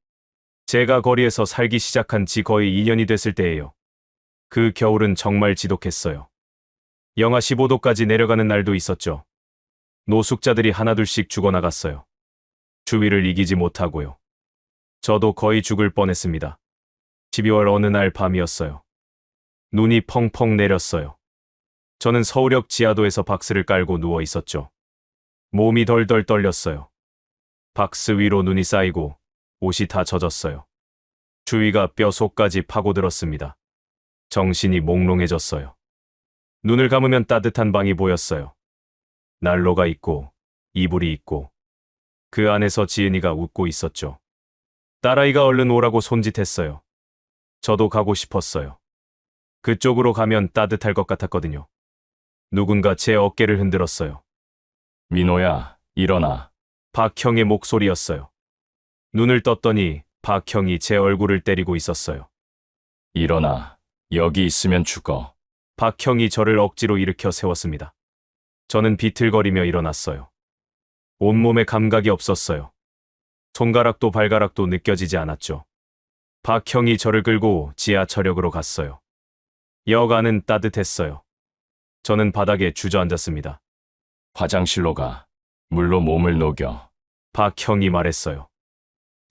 제가 거리에서 살기 시작한 지 거의 2년이 됐을 때예요. 그 겨울은 정말 지독했어요. 영하 15도까지 내려가는 날도 있었죠. 노숙자들이 하나둘씩 죽어나갔어요. 추위를 이기지 못하고요. 저도 거의 죽을 뻔했습니다. 12월 어느 날 밤이었어요. 눈이 펑펑 내렸어요. 저는 서울역 지하도에서 박스를 깔고 누워 있었죠. 몸이 덜덜 떨렸어요. 박스 위로 눈이 쌓이고 옷이 다 젖었어요. 추위가 뼈 속까지 파고들었습니다. 정신이 몽롱해졌어요. 눈을 감으면 따뜻한 방이 보였어요. 난로가 있고 이불이 있고 그 안에서 지은이가 웃고 있었죠. 딸아이가 얼른 오라고 손짓했어요. 저도 가고 싶었어요. 그쪽으로 가면 따뜻할 것 같았거든요. 누군가 제 어깨를 흔들었어요. 민호야, 일어나. 박형의 목소리였어요. 눈을 떴더니 박형이 제 얼굴을 때리고 있었어요. 일어나. 여기 있으면 죽어. 박형이 저를 억지로 일으켜 세웠습니다. 저는 비틀거리며 일어났어요. 온몸에 감각이 없었어요. 손가락도 발가락도 느껴지지 않았죠. 박형이 저를 끌고 지하철역으로 갔어요. 역 안은 따뜻했어요. 저는 바닥에 주저앉았습니다. 화장실로 가. 물로 몸을 녹여. 박형이 말했어요.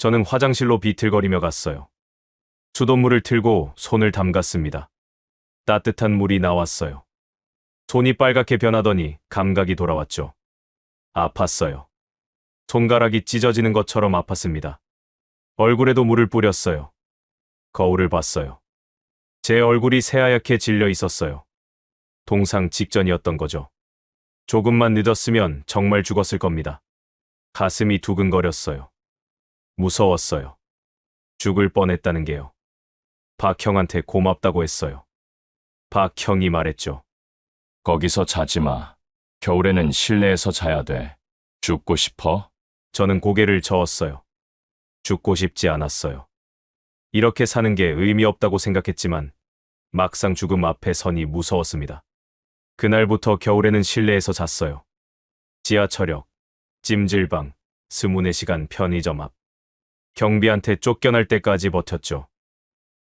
저는 화장실로 비틀거리며 갔어요. 수돗물을 틀고 손을 담갔습니다. 따뜻한 물이 나왔어요. 손이 빨갛게 변하더니 감각이 돌아왔죠. 아팠어요. 손가락이 찢어지는 것처럼 아팠습니다. 얼굴에도 물을 뿌렸어요. 거울을 봤어요. 제 얼굴이 새하얗게 질려 있었어요. 동상 직전이었던 거죠. 조금만 늦었으면 정말 죽었을 겁니다. 가슴이 두근거렸어요. 무서웠어요. 죽을 뻔했다는 게요. 박형한테 고맙다고 했어요. 박형이 말했죠. 거기서 자지 마. 겨울에는 실내에서 자야 돼. 죽고 싶어? 저는 고개를 저었어요. 죽고 싶지 않았어요. 이렇게 사는 게 의미 없다고 생각했지만 막상 죽음 앞에 서니 무서웠습니다. 그날부터 겨울에는 실내에서 잤어요. 지하철역, 찜질방, 24시간 편의점 앞. 경비한테 쫓겨날 때까지 버텼죠.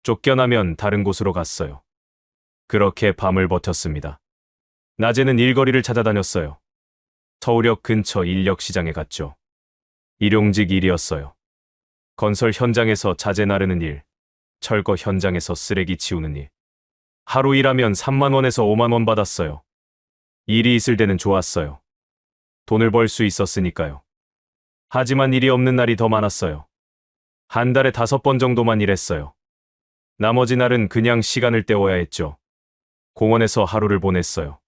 쫓겨나면 다른 곳으로 갔어요. 그렇게 밤을 버텼습니다. 낮에는 일거리를 찾아다녔어요. 서울역 근처 인력시장에 갔죠. 일용직 일이었어요. 건설 현장에서 자재 나르는 일, 철거 현장에서 쓰레기 치우는 일. 하루 일하면 3만 원에서 5만 원 받았어요. 일이 있을 때는 좋았어요. 돈을 벌 수 있었으니까요. 하지만 일이 없는 날이 더 많았어요. 한 달에 5번 정도만 일했어요. 나머지 날은 그냥 시간을 때워야 했죠. 공원에서 하루를 보냈어요.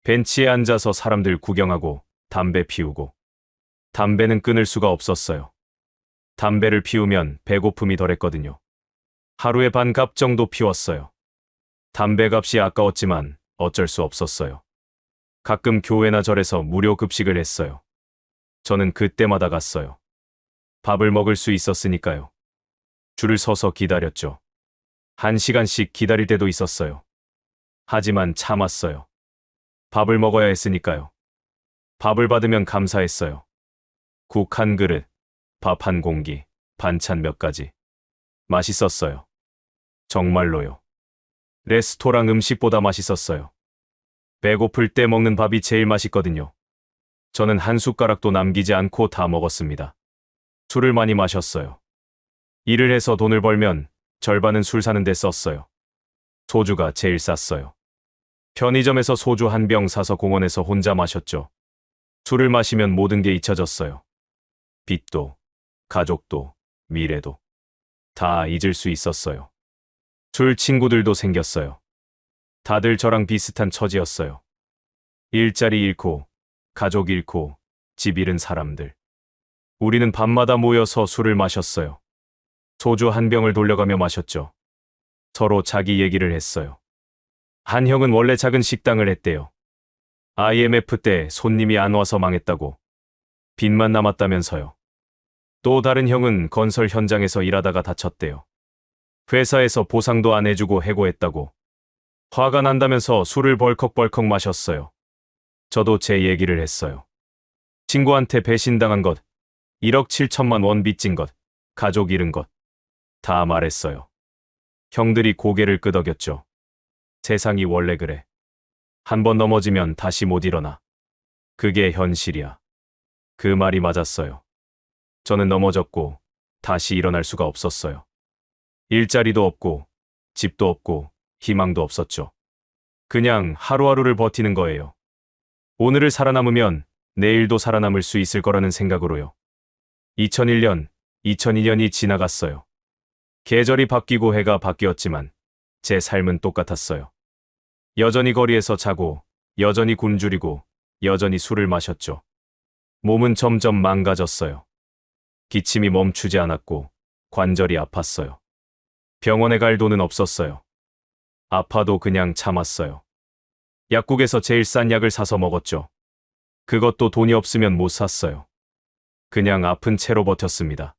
벤치에 앉아서 사람들 구경하고 담배 피우고. 담배는 끊을 수가 없었어요. 담배를 피우면 배고픔이 덜했거든요. 하루에 반갑 정도 피웠어요. 담배값이 아까웠지만 어쩔 수 없었어요. 가끔 교회나 절에서 무료 급식을 했어요. 저는 그때마다 갔어요. 밥을 먹을 수 있었으니까요. 줄을 서서 기다렸죠. 1시간씩 기다릴 때도 있었어요. 하지만 참았어요. 밥을 먹어야 했으니까요. 밥을 받으면 감사했어요. 국 한 그릇, 밥 한 공기, 반찬 몇 가지. 맛있었어요. 정말로요. 레스토랑 음식보다 맛있었어요. 배고플 때 먹는 밥이 제일 맛있거든요. 저는 한 숟가락도 남기지 않고 다 먹었습니다. 술을 많이 마셨어요. 일을 해서 돈을 벌면 절반은 술 사는 데 썼어요. 소주가 제일 쌌어요. 편의점에서 소주 한 병 사서 공원에서 혼자 마셨죠. 술을 마시면 모든 게 잊혀졌어요. 빚도, 가족도, 미래도. 다 잊을 수 있었어요. 술 친구들도 생겼어요. 다들 저랑 비슷한 처지였어요. 일자리 잃고, 가족 잃고, 집 잃은 사람들. 우리는 밤마다 모여서 술을 마셨어요. 소주 한 병을 돌려가며 마셨죠. 서로 자기 얘기를 했어요. 한 형은 원래 작은 식당을 했대요. IMF 때 손님이 안 와서 망했다고. 빚만 남았다면서요. 또 다른 형은 건설 현장에서 일하다가 다쳤대요. 회사에서 보상도 안 해주고 해고했다고. 화가 난다면서 술을 벌컥벌컥 마셨어요. 저도 제 얘기를 했어요. 친구한테 배신당한 것, 1억 7천만 원 빚진 것, 가족 잃은 것. 다 말했어요. 형들이 고개를 끄덕였죠. 세상이 원래 그래. 한 번 넘어지면 다시 못 일어나. 그게 현실이야. 그 말이 맞았어요. 저는 넘어졌고 다시 일어날 수가 없었어요. 일자리도 없고 집도 없고 희망도 없었죠. 그냥 하루하루를 버티는 거예요. 오늘을 살아남으면 내일도 살아남을 수 있을 거라는 생각으로요. 2001년, 2002년이 지나갔어요. 계절이 바뀌고 해가 바뀌었지만 제 삶은 똑같았어요. 여전히 거리에서 자고, 여전히 굶주리고, 여전히 술을 마셨죠. 몸은 점점 망가졌어요. 기침이 멈추지 않았고, 관절이 아팠어요. 병원에 갈 돈은 없었어요. 아파도 그냥 참았어요. 약국에서 제일 싼 약을 사서 먹었죠. 그것도 돈이 없으면 못 샀어요. 그냥 아픈 채로 버텼습니다.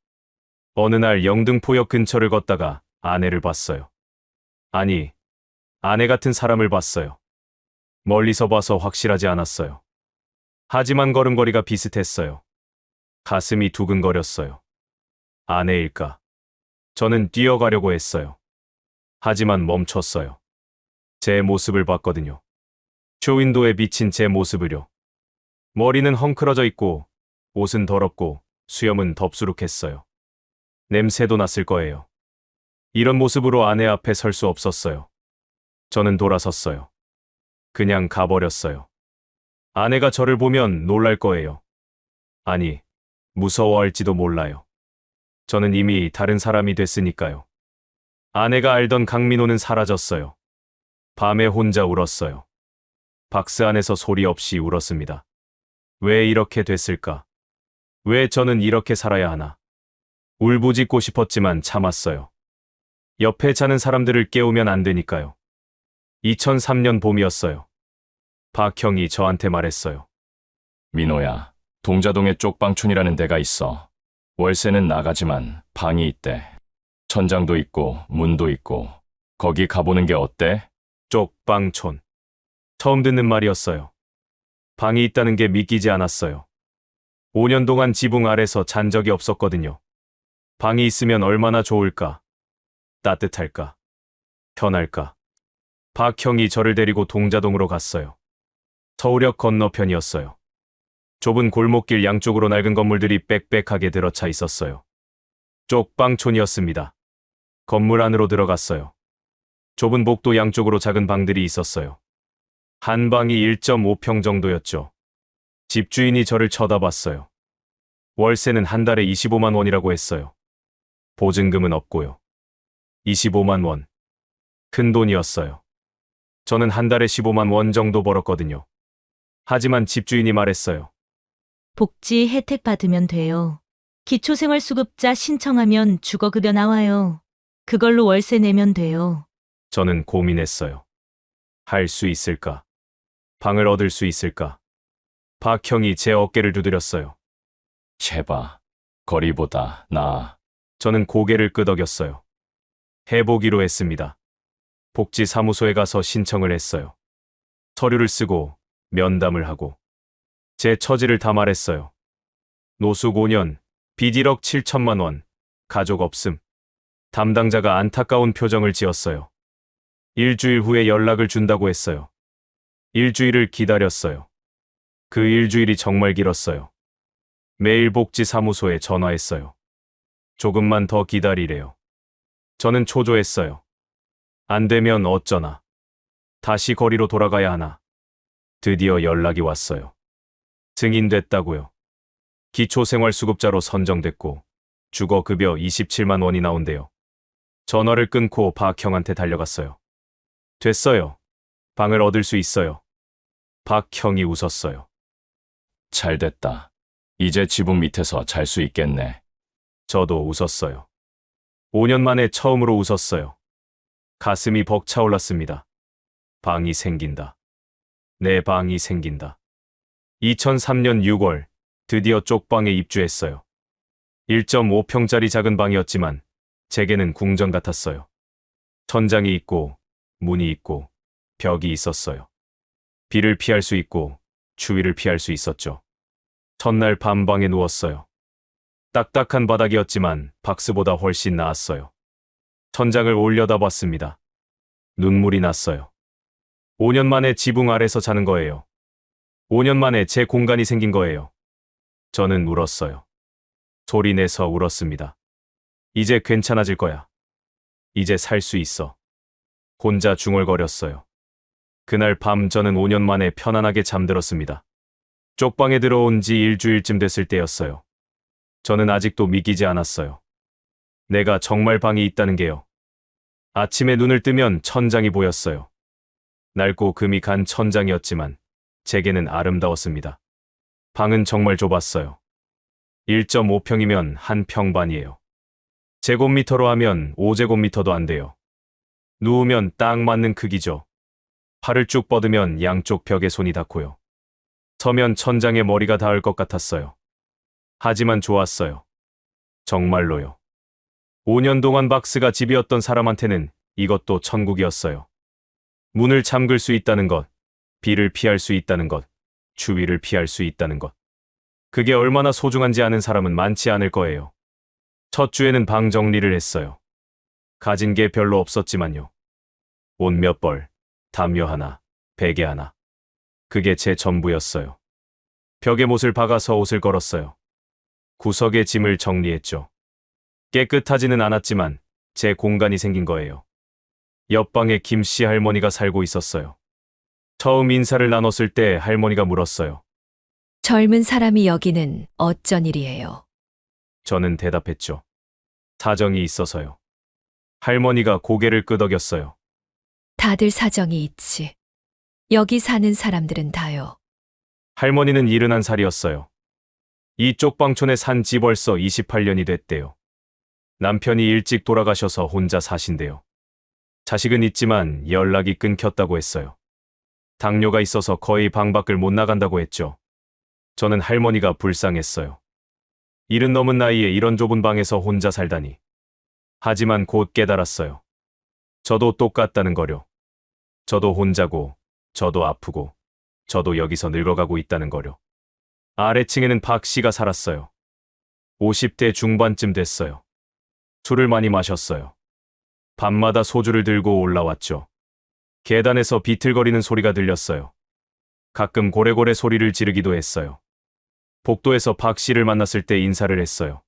어느 날 영등포역 근처를 걷다가 아내를 봤어요. 아니, 아내 같은 사람을 봤어요. 멀리서 봐서 확실하지 않았어요. 하지만 걸음걸이가 비슷했어요. 가슴이 두근거렸어요. 아내일까? 저는 뛰어가려고 했어요. 하지만 멈췄어요. 제 모습을 봤거든요. 쇼윈도에 비친 제 모습을요. 머리는 헝클어져 있고, 옷은 더럽고, 수염은 덥수룩했어요. 냄새도 났을 거예요. 이런 모습으로 아내 앞에 설 수 없었어요. 저는 돌아섰어요. 그냥 가버렸어요. 아내가 저를 보면 놀랄 거예요. 아니, 무서워할지도 몰라요. 저는 이미 다른 사람이 됐으니까요. 아내가 알던 강민호는 사라졌어요. 밤에 혼자 울었어요. 박스 안에서 소리 없이 울었습니다. 왜 이렇게 됐을까? 왜 저는 이렇게 살아야 하나? 울부짖고 싶었지만 참았어요. 옆에 자는 사람들을 깨우면 안 되니까요. 2003년 봄이었어요. 박형이 저한테 말했어요. 민호야, 동자동에 쪽방촌이라는 데가 있어. 월세는 나가지만 방이 있대. 천장도 있고 문도 있고. 거기 가보는 게 어때? 쪽방촌. 처음 듣는 말이었어요. 방이 있다는 게 믿기지 않았어요. 5년 동안 지붕 아래서 잔 적이 없었거든요. 방이 있으면 얼마나 좋을까? 따뜻할까? 편할까? 박형이 저를 데리고 동자동으로 갔어요. 서울역 건너편이었어요. 좁은 골목길 양쪽으로 낡은 건물들이 빽빽하게 들어차 있었어요. 쪽방촌이었습니다. 건물 안으로 들어갔어요. 좁은 복도 양쪽으로 작은 방들이 있었어요. 한 방이 1.5평 정도였죠. 집주인이 저를 쳐다봤어요. 월세는 한 달에 25만 원이라고 했어요. 보증금은 없고요. 25만 원. 큰 돈이었어요. 저는 한 달에 15만 원 정도 벌었거든요. 하지만 집주인이 말했어요. 복지 혜택 받으면 돼요. 기초생활수급자 신청하면 주거급여 나와요. 그걸로 월세 내면 돼요. 저는 고민했어요. 할 수 있을까? 방을 얻을 수 있을까? 박형이 제 어깨를 두드렸어요. 해봐. 거리보다 나아. 저는 고개를 끄덕였어요. 해보기로 했습니다. 복지사무소에 가서 신청을 했어요. 서류를 쓰고 면담을 하고 제 처지를 다 말했어요. 노숙 5년, 빚 1억 7천만 원, 가족 없음. 담당자가 안타까운 표정을 지었어요. 일주일 후에 연락을 준다고 했어요. 일주일을 기다렸어요. 그 일주일이 정말 길었어요. 매일 복지사무소에 전화했어요. 조금만 더 기다리래요. 저는 초조했어요. 안 되면 어쩌나. 다시 거리로 돌아가야 하나. 드디어 연락이 왔어요. 승인됐다고요. 기초생활수급자로 선정됐고 주거급여 27만 원이 나온대요. 전화를 끊고 박형한테 달려갔어요. 됐어요. 방을 얻을 수 있어요. 박형이 웃었어요. 잘 됐다. 이제 지붕 밑에서 잘 수 있겠네. 저도 웃었어요. 5년 만에 처음으로 웃었어요. 가슴이 벅차올랐습니다. 방이 생긴다. 내 방이 생긴다. 2003년 6월 드디어 쪽방에 입주했어요. 1.5평짜리 작은 방이었지만 제게는 궁전 같았어요. 천장이 있고 문이 있고 벽이 있었어요. 비를 피할 수 있고 추위를 피할 수 있었죠. 첫날 밤 방에 누웠어요. 딱딱한 바닥이었지만 박스보다 훨씬 나았어요. 천장을 올려다봤습니다. 눈물이 났어요. 5년 만에 지붕 아래서 자는 거예요. 5년 만에 제 공간이 생긴 거예요. 저는 울었어요. 소리내서 울었습니다. 이제 괜찮아질 거야. 이제 살 수 있어. 혼자 중얼거렸어요. 그날 밤 저는 5년 만에 편안하게 잠들었습니다. 쪽방에 들어온 지 일주일쯤 됐을 때였어요. 저는 아직도 믿기지 않았어요. 내가 정말 방이 있다는 게요. 아침에 눈을 뜨면 천장이 보였어요. 낡고 금이 간 천장이었지만 제게는 아름다웠습니다. 방은 정말 좁았어요. 1.5평이면 한 평반이에요. 제곱미터로 하면 5제곱미터도 안 돼요. 누우면 딱 맞는 크기죠. 팔을 쭉 뻗으면 양쪽 벽에 손이 닿고요. 서면 천장에 머리가 닿을 것 같았어요. 하지만 좋았어요. 정말로요. 5년 동안 박스가 집이었던 사람한테는 이것도 천국이었어요. 문을 잠글 수 있다는 것, 비를 피할 수 있다는 것, 추위를 피할 수 있다는 것. 그게 얼마나 소중한지 아는 사람은 많지 않을 거예요. 첫 주에는 방 정리를 했어요. 가진 게 별로 없었지만요. 옷 몇 벌, 담요 하나, 베개 하나. 그게 제 전부였어요. 벽에 못을 박아서 옷을 걸었어요. 구석에 짐을 정리했죠. 깨끗하지는 않았지만 제 공간이 생긴 거예요. 옆방에 김씨 할머니가 살고 있었어요. 처음 인사를 나눴을 때 할머니가 물었어요. 젊은 사람이 여기는 어쩐 일이에요? 저는 대답했죠. 사정이 있어서요. 할머니가 고개를 끄덕였어요. 다들 사정이 있지. 여기 사는 사람들은 다요. 할머니는 71살이었어요. 이 쪽방촌에 산 지 벌써 28년이 됐대요. 남편이 일찍 돌아가셔서 혼자 사신대요. 자식은 있지만 연락이 끊겼다고 했어요. 당뇨가 있어서 거의 방 밖을 못 나간다고 했죠. 저는 할머니가 불쌍했어요. 70 넘은 나이에 이런 좁은 방에서 혼자 살다니. 하지만 곧 깨달았어요. 저도 똑같다는 거려. 저도 혼자고, 저도 아프고, 저도 여기서 늙어가고 있다는 거려. 아래층에는 박 씨가 살았어요. 50대 중반쯤 됐어요. 술을 많이 마셨어요. 밤마다 소주를 들고 올라왔죠. 계단에서 비틀거리는 소리가 들렸어요. 가끔 고래고래 소리를 지르기도 했어요. 복도에서 박 씨를 만났을 때 인사를 했어요.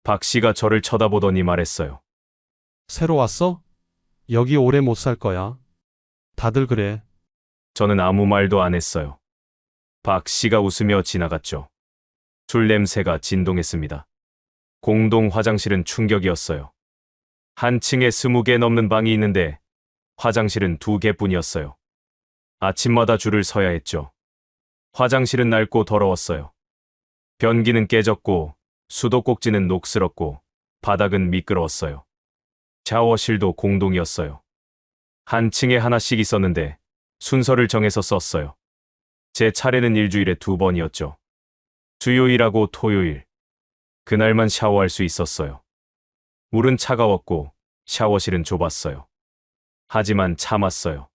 박 씨가 저를 쳐다보더니 말했어요. 새로 왔어? 여기 오래 못 살 거야. 다들 그래. 저는 아무 말도 안 했어요. 박 씨가 웃으며 지나갔죠. 술 냄새가 진동했습니다. 공동 화장실은 충격이었어요. 한 층에 20개 넘는 방이 있는데 화장실은 2개뿐이었어요. 아침마다 줄을 서야 했죠. 화장실은 낡고 더러웠어요. 변기는 깨졌고 수도꼭지는 녹슬었고 바닥은 미끄러웠어요. 샤워실도 공동이었어요. 한 층에 하나씩 있었는데 순서를 정해서 썼어요. 제 차례는 일주일에 2번이었죠. 수요일하고 토요일. 그날만 샤워할 수 있었어요. 물은 차가웠고 샤워실은 좁았어요. 하지만 참았어요.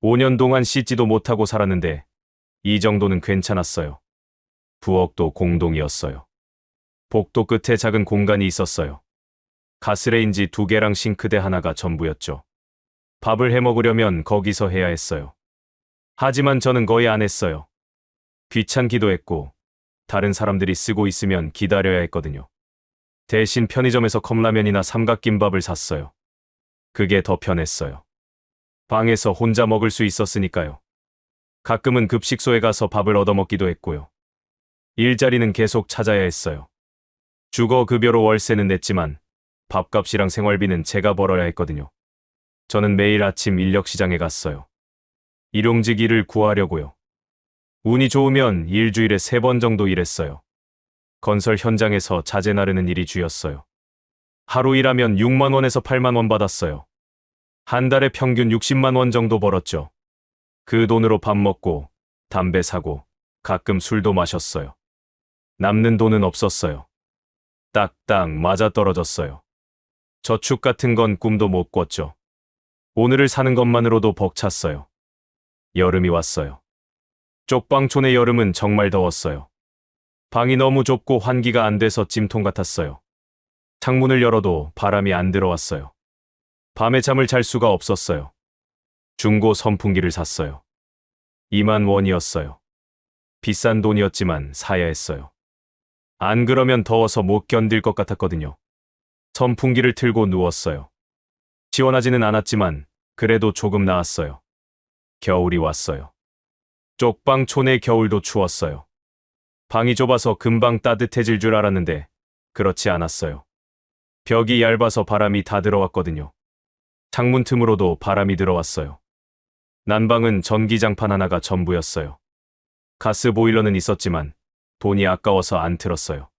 5년 동안 씻지도 못하고 살았는데 이 정도는 괜찮았어요. 부엌도 공동이었어요. 복도 끝에 작은 공간이 있었어요. 가스레인지 2개랑 싱크대 하나가 전부였죠. 밥을 해 먹으려면 거기서 해야 했어요. 하지만 저는 거의 안 했어요. 귀찮기도 했고 다른 사람들이 쓰고 있으면 기다려야 했거든요. 대신 편의점에서 컵라면이나 삼각김밥을 샀어요. 그게 더 편했어요. 방에서 혼자 먹을 수 있었으니까요. 가끔은 급식소에 가서 밥을 얻어먹기도 했고요. 일자리는 계속 찾아야 했어요. 주거급여로 월세는 냈지만 밥값이랑 생활비는 제가 벌어야 했거든요. 저는 매일 아침 인력시장에 갔어요. 일용직 일을 구하려고요. 운이 좋으면 일주일에 3번 정도 일했어요. 건설 현장에서 자재 나르는 일이 주였어요. 하루 일하면 6만 원에서 8만 원 받았어요. 한 달에 평균 60만 원 정도 벌었죠. 그 돈으로 밥 먹고 담배 사고 가끔 술도 마셨어요. 남는 돈은 없었어요. 딱딱 맞아떨어졌어요. 저축 같은 건 꿈도 못 꿨죠. 오늘을 사는 것만으로도 벅찼어요. 여름이 왔어요. 쪽방촌의 여름은 정말 더웠어요. 방이 너무 좁고 환기가 안 돼서 찜통 같았어요. 창문을 열어도 바람이 안 들어왔어요. 밤에 잠을 잘 수가 없었어요. 중고 선풍기를 샀어요. 2만 원이었어요. 비싼 돈이었지만 사야 했어요. 안 그러면 더워서 못 견딜 것 같았거든요. 선풍기를 틀고 누웠어요. 시원하지는 않았지만 그래도 조금 나았어요. 겨울이 왔어요. 쪽방촌의 겨울도 추웠어요. 방이 좁아서 금방 따뜻해질 줄 알았는데 그렇지 않았어요. 벽이 얇아서 바람이 다 들어왔거든요. 창문 틈으로도 바람이 들어왔어요. 난방은 전기장판 하나가 전부였어요. 가스 보일러는 있었지만 돈이 아까워서 안 틀었어요.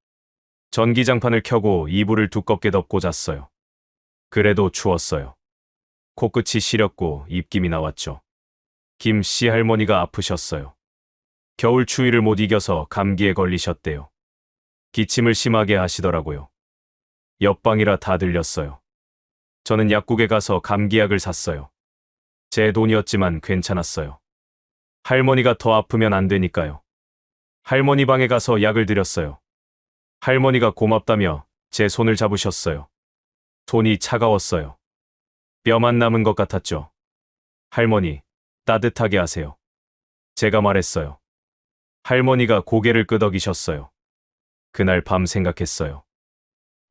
전기장판을 켜고 이불을 두껍게 덮고 잤어요. 그래도 추웠어요. 코끝이 시렸고 입김이 나왔죠. 김씨 할머니가 아프셨어요. 겨울 추위를 못 이겨서 감기에 걸리셨대요. 기침을 심하게 하시더라고요. 옆방이라 다 들렸어요. 저는 약국에 가서 감기약을 샀어요. 제 돈이었지만 괜찮았어요. 할머니가 더 아프면 안 되니까요. 할머니 방에 가서 약을 드렸어요. 할머니가 고맙다며 제 손을 잡으셨어요. 손이 차가웠어요. 뼈만 남은 것 같았죠. 할머니, 따뜻하게 하세요. 제가 말했어요. 할머니가 고개를 끄덕이셨어요. 그날 밤 생각했어요.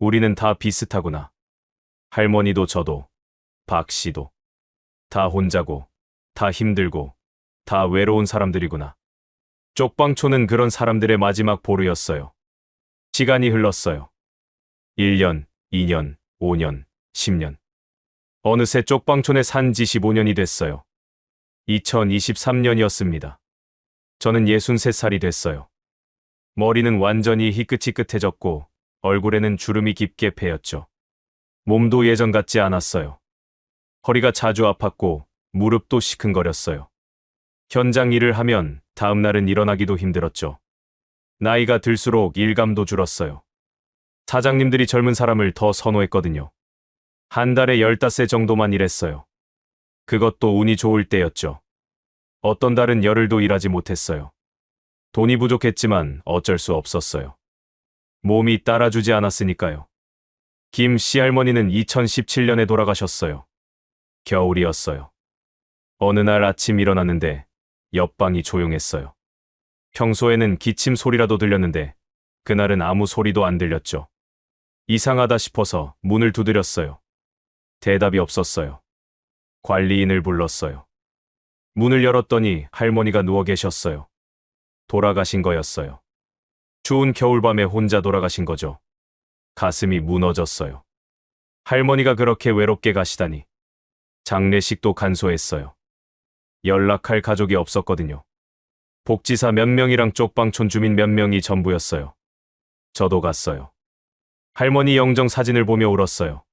우리는 다 비슷하구나. 할머니도 저도, 박 씨도. 다 혼자고, 다 힘들고, 다 외로운 사람들이구나. 쪽방촌은 그런 사람들의 마지막 보루였어요. 시간이 흘렀어요. 1년, 2년, 5년, 10년. 어느새 쪽방촌에 산 지 15년이 됐어요. 2023년이었습니다. 저는 63살이 됐어요. 머리는 완전히 희끗희끗해졌고 얼굴에는 주름이 깊게 패였죠. 몸도 예전 같지 않았어요. 허리가 자주 아팠고 무릎도 시큰거렸어요. 현장 일을 하면 다음 날은 일어나기도 힘들었죠. 나이가 들수록 일감도 줄었어요. 사장님들이 젊은 사람을 더 선호했거든요. 한 달에 15세 정도만 일했어요. 그것도 운이 좋을 때였죠. 어떤 달은 열흘도 일하지 못했어요. 돈이 부족했지만 어쩔 수 없었어요. 몸이 따라주지 않았으니까요. 김 씨할머니는 2017년에 돌아가셨어요. 겨울이었어요. 어느 날 아침 일어났는데 옆방이 조용했어요. 평소에는 기침 소리라도 들렸는데 그날은 아무 소리도 안 들렸죠. 이상하다 싶어서 문을 두드렸어요. 대답이 없었어요. 관리인을 불렀어요. 문을 열었더니 할머니가 누워 계셨어요. 돌아가신 거였어요. 추운 겨울밤에 혼자 돌아가신 거죠. 가슴이 무너졌어요. 할머니가 그렇게 외롭게 가시다니. 장례식도 간소했어요. 연락할 가족이 없었거든요. 복지사 몇 명이랑 쪽방촌 주민 몇 명이 전부였어요. 저도 갔어요. 할머니 영정 사진을 보며 울었어요.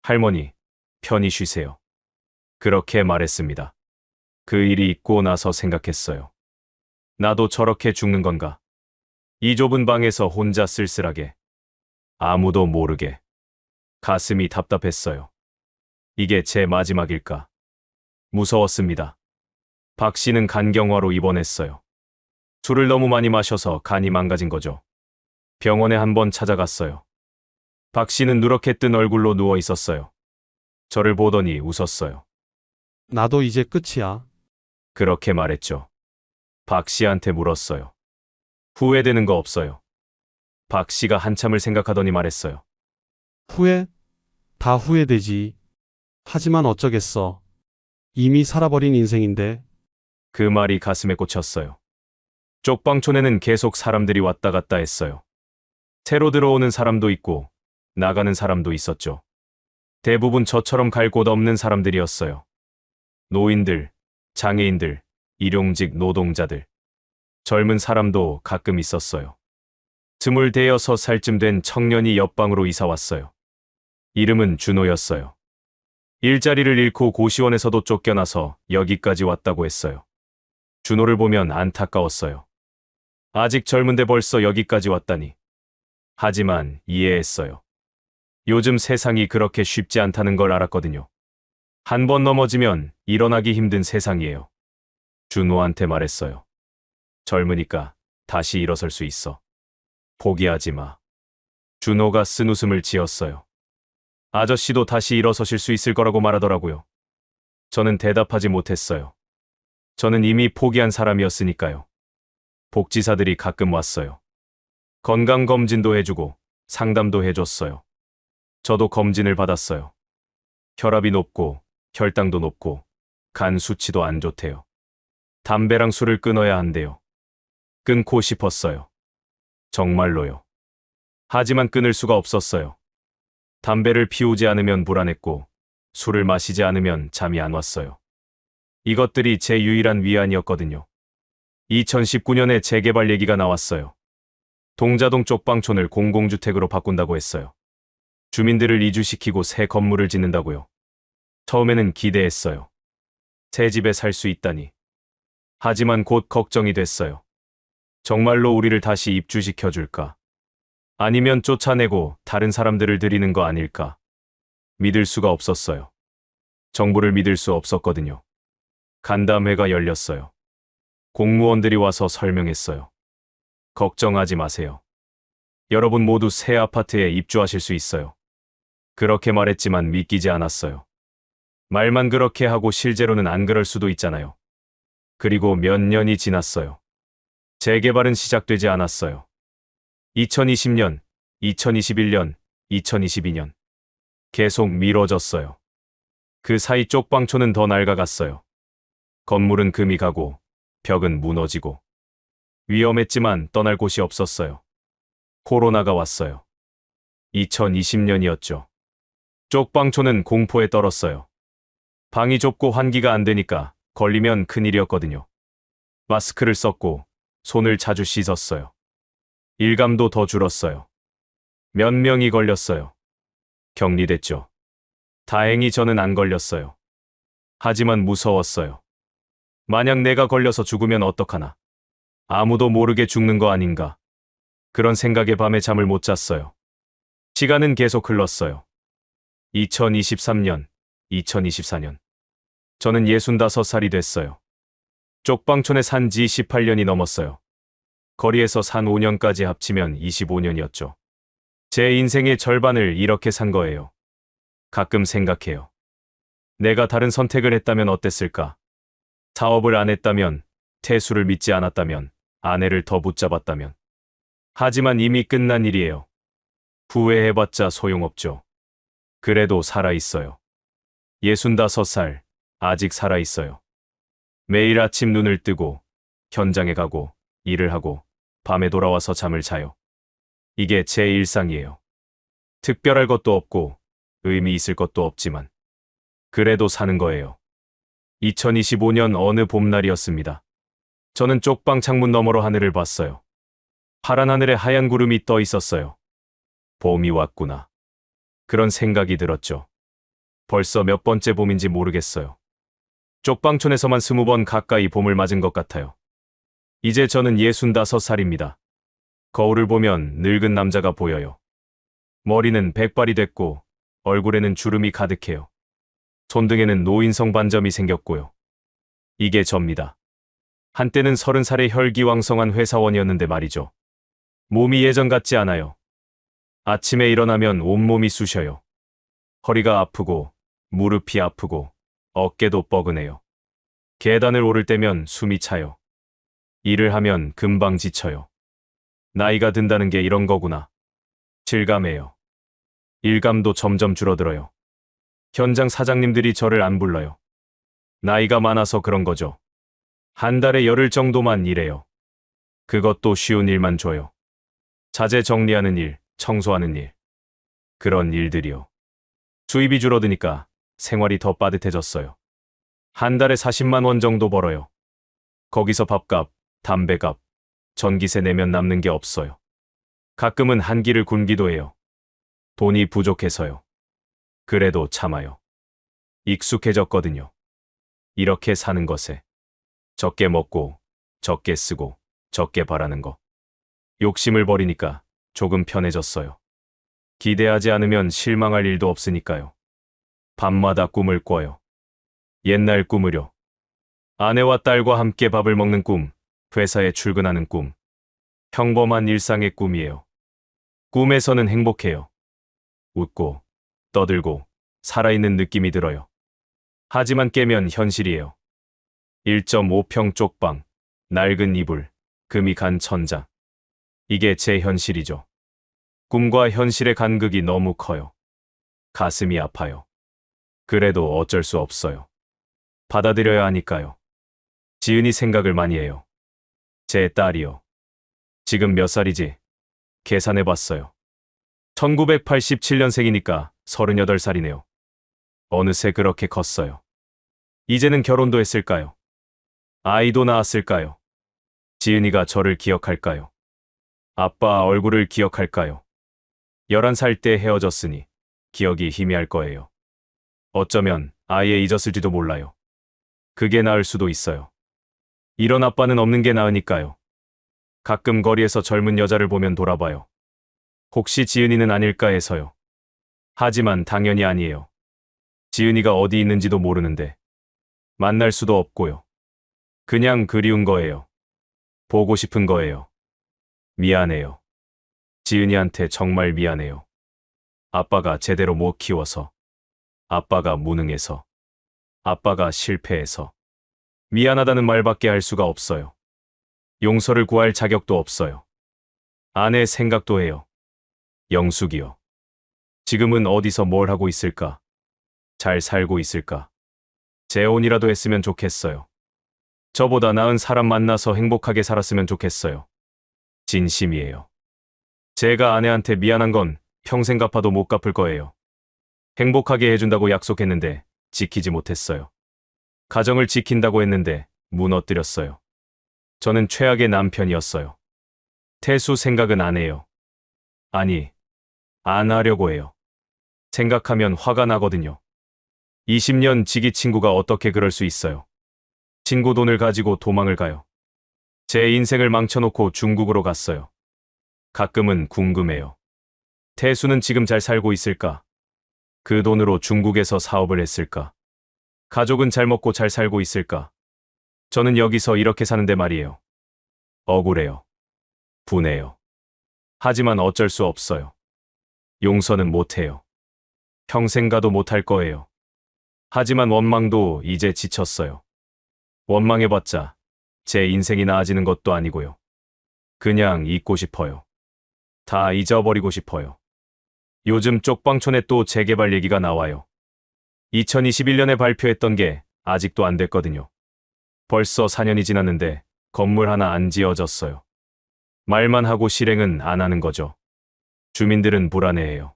할머니, 편히 쉬세요. 그렇게 말했습니다. 그 일이 있고 나서 생각했어요. 나도 저렇게 죽는 건가? 이 좁은 방에서 혼자 쓸쓸하게. 아무도 모르게. 가슴이 답답했어요. 이게 제 마지막일까? 무서웠습니다. 박 씨는 간경화로 입원했어요. 술을 너무 많이 마셔서 간이 망가진 거죠. 병원에 한번 찾아갔어요. 박 씨는 누렇게 뜬 얼굴로 누워 있었어요. 저를 보더니 웃었어요. 나도 이제 끝이야. 그렇게 말했죠. 박 씨한테 물었어요. 후회되는 거 없어요? 박 씨가 한참을 생각하더니 말했어요. 후회? 다 후회되지. 하지만 어쩌겠어. 이미 살아버린 인생인데. 그 말이 가슴에 꽂혔어요. 쪽방촌에는 계속 사람들이 왔다 갔다 했어요. 새로 들어오는 사람도 있고 나가는 사람도 있었죠. 대부분 저처럼 갈 곳 없는 사람들이었어요. 노인들, 장애인들, 일용직 노동자들. 젊은 사람도 가끔 있었어요. 26살쯤 된 청년이 옆방으로 이사 왔어요. 이름은 준호였어요. 일자리를 잃고 고시원에서도 쫓겨나서 여기까지 왔다고 했어요. 준호를 보면 안타까웠어요. 아직 젊은데 벌써 여기까지 왔다니. 하지만 이해했어요. 요즘 세상이 그렇게 쉽지 않다는 걸 알았거든요. 한 번 넘어지면 일어나기 힘든 세상이에요. 준호한테 말했어요. 젊으니까 다시 일어설 수 있어. 포기하지 마. 준호가 쓴 웃음을 지었어요. 아저씨도 다시 일어서실 수 있을 거라고 말하더라고요. 저는 대답하지 못했어요. 저는 이미 포기한 사람이었으니까요. 복지사들이 가끔 왔어요. 건강검진도 해주고 상담도 해줬어요. 저도 검진을 받았어요. 혈압이 높고 혈당도 높고 간 수치도 안 좋대요. 담배랑 술을 끊어야 한대요. 끊고 싶었어요. 정말로요. 하지만 끊을 수가 없었어요. 담배를 피우지 않으면 불안했고 술을 마시지 않으면 잠이 안 왔어요. 이것들이 제 유일한 위안이었거든요. 2019년에 재개발 얘기가 나왔어요. 동자동 쪽방촌을 공공주택으로 바꾼다고 했어요. 주민들을 이주시키고 새 건물을 짓는다고요. 처음에는 기대했어요. 새 집에 살 수 있다니. 하지만 곧 걱정이 됐어요. 정말로 우리를 다시 입주시켜줄까? 아니면 쫓아내고 다른 사람들을 들이는 거 아닐까? 믿을 수가 없었어요. 정부를 믿을 수 없었거든요. 간담회가 열렸어요. 공무원들이 와서 설명했어요. 걱정하지 마세요. 여러분 모두 새 아파트에 입주하실 수 있어요. 그렇게 말했지만 믿기지 않았어요. 말만 그렇게 하고 실제로는 안 그럴 수도 있잖아요. 그리고 몇 년이 지났어요. 재개발은 시작되지 않았어요. 2020년, 2021년, 2022년. 계속 미뤄졌어요. 그 사이 쪽방촌은 더 낡아갔어요. 건물은 금이 가고 벽은 무너지고 위험했지만 떠날 곳이 없었어요. 코로나가 왔어요. 2020년이었죠. 쪽방촌은 공포에 떨었어요. 방이 좁고 환기가 안 되니까 걸리면 큰일이었거든요. 마스크를 썼고 손을 자주 씻었어요. 일감도 더 줄었어요. 몇 명이 걸렸어요. 격리됐죠. 다행히 저는 안 걸렸어요. 하지만 무서웠어요. 만약 내가 걸려서 죽으면 어떡하나. 아무도 모르게 죽는 거 아닌가. 그런 생각에 밤에 잠을 못 잤어요. 시간은 계속 흘렀어요. 2023년, 2024년. 저는 65살이 됐어요. 쪽방촌에 산 지 18년이 넘었어요. 거리에서 산 5년까지 합치면 25년이었죠. 제 인생의 절반을 이렇게 산 거예요. 가끔 생각해요. 내가 다른 선택을 했다면 어땠을까? 사업을 안 했다면, 태수를 믿지 않았다면, 아내를 더 붙잡았다면. 하지만 이미 끝난 일이에요. 후회해봤자 소용없죠. 그래도 살아있어요. 65살, 아직 살아있어요. 매일 아침 눈을 뜨고, 현장에 가고, 일을 하고, 밤에 돌아와서 잠을 자요. 이게 제 일상이에요. 특별할 것도 없고, 의미 있을 것도 없지만, 그래도 사는 거예요. 2025년 어느 봄날이었습니다. 저는 쪽방 창문 너머로 하늘을 봤어요. 파란 하늘에 하얀 구름이 떠 있었어요. 봄이 왔구나. 그런 생각이 들었죠. 벌써 몇 번째 봄인지 모르겠어요. 쪽방촌에서만 20번 가까이 봄을 맞은 것 같아요. 이제 저는 65살입니다. 거울을 보면 늙은 남자가 보여요. 머리는 백발이 됐고 얼굴에는 주름이 가득해요. 손등에는 노인성 반점이 생겼고요. 이게 접니다. 한때는 30살의 혈기왕성한 회사원이었는데 말이죠. 몸이 예전 같지 않아요. 아침에 일어나면 온몸이 쑤셔요. 허리가 아프고 무릎이 아프고 어깨도 뻐근해요. 계단을 오를 때면 숨이 차요. 일을 하면 금방 지쳐요. 나이가 든다는 게 이런 거구나. 실감해요. 일감도 점점 줄어들어요. 현장 사장님들이 저를 안 불러요. 나이가 많아서 그런 거죠. 한 달에 열흘 정도만 일해요. 그것도 쉬운 일만 줘요. 자재 정리하는 일, 청소하는 일. 그런 일들이요. 수입이 줄어드니까 생활이 더 빠듯해졌어요. 한 달에 40만 원 정도 벌어요. 거기서 밥값, 담배값, 전기세 내면 남는 게 없어요. 가끔은 한기를 굶기도 해요. 돈이 부족해서요. 그래도 참아요. 익숙해졌거든요. 이렇게 사는 것에. 적게 먹고, 적게 쓰고, 적게 바라는 거. 욕심을 버리니까 조금 편해졌어요. 기대하지 않으면 실망할 일도 없으니까요. 밤마다 꿈을 꿔요. 옛날 꿈을요. 아내와 딸과 함께 밥을 먹는 꿈, 회사에 출근하는 꿈. 평범한 일상의 꿈이에요. 꿈에서는 행복해요. 웃고, 떠들고, 살아있는 느낌이 들어요. 하지만 깨면 현실이에요. 1.5평 쪽방, 낡은 이불, 금이 간 천장. 이게 제 현실이죠. 꿈과 현실의 간극이 너무 커요. 가슴이 아파요. 그래도 어쩔 수 없어요. 받아들여야 하니까요. 지은이 생각을 많이 해요. 제 딸이요. 지금 몇 살이지? 계산해봤어요. 1987년생이니까 38살이네요. 어느새 그렇게 컸어요. 이제는 결혼도 했을까요? 아이도 낳았을까요? 지은이가 저를 기억할까요? 아빠 얼굴을 기억할까요? 11살 때 헤어졌으니 기억이 희미할 거예요. 어쩌면 아예 잊었을지도 몰라요. 그게 나을 수도 있어요. 이런 아빠는 없는 게 나으니까요. 가끔 거리에서 젊은 여자를 보면 돌아봐요. 혹시 지은이는 아닐까 해서요. 하지만 당연히 아니에요. 지은이가 어디 있는지도 모르는데 만날 수도 없고요. 그냥 그리운 거예요. 보고 싶은 거예요. 미안해요. 지은이한테 정말 미안해요. 아빠가 제대로 못 키워서, 아빠가 무능해서, 아빠가 실패해서 미안하다는 말밖에 할 수가 없어요. 용서를 구할 자격도 없어요. 아내 생각도 해요. 영숙이요. 지금은 어디서 뭘 하고 있을까? 잘 살고 있을까? 재혼이라도 했으면 좋겠어요. 저보다 나은 사람 만나서 행복하게 살았으면 좋겠어요. 진심이에요. 제가 아내한테 미안한 건 평생 갚아도 못 갚을 거예요. 행복하게 해준다고 약속했는데 지키지 못했어요. 가정을 지킨다고 했는데 무너뜨렸어요. 저는 최악의 남편이었어요. 태수 생각은 안 해요. 아니, 안 하려고 해요. 생각하면 화가 나거든요. 20년 지기 친구가 어떻게 그럴 수 있어요? 친구 돈을 가지고 도망을 가요. 제 인생을 망쳐놓고 중국으로 갔어요. 가끔은 궁금해요. 태수는 지금 잘 살고 있을까? 그 돈으로 중국에서 사업을 했을까? 가족은 잘 먹고 잘 살고 있을까? 저는 여기서 이렇게 사는데 말이에요. 억울해요. 분해요. 하지만 어쩔 수 없어요. 용서는 못해요. 평생 가도 못할 거예요. 하지만 원망도 이제 지쳤어요. 원망해봤자 제 인생이 나아지는 것도 아니고요. 그냥 잊고 싶어요. 다 잊어버리고 싶어요. 요즘 쪽방촌에 또 재개발 얘기가 나와요. 2021년에 발표했던 게 아직도 안 됐거든요. 벌써 4년이 지났는데 건물 하나 안 지어졌어요. 말만 하고 실행은 안 하는 거죠. 주민들은 불안해해요.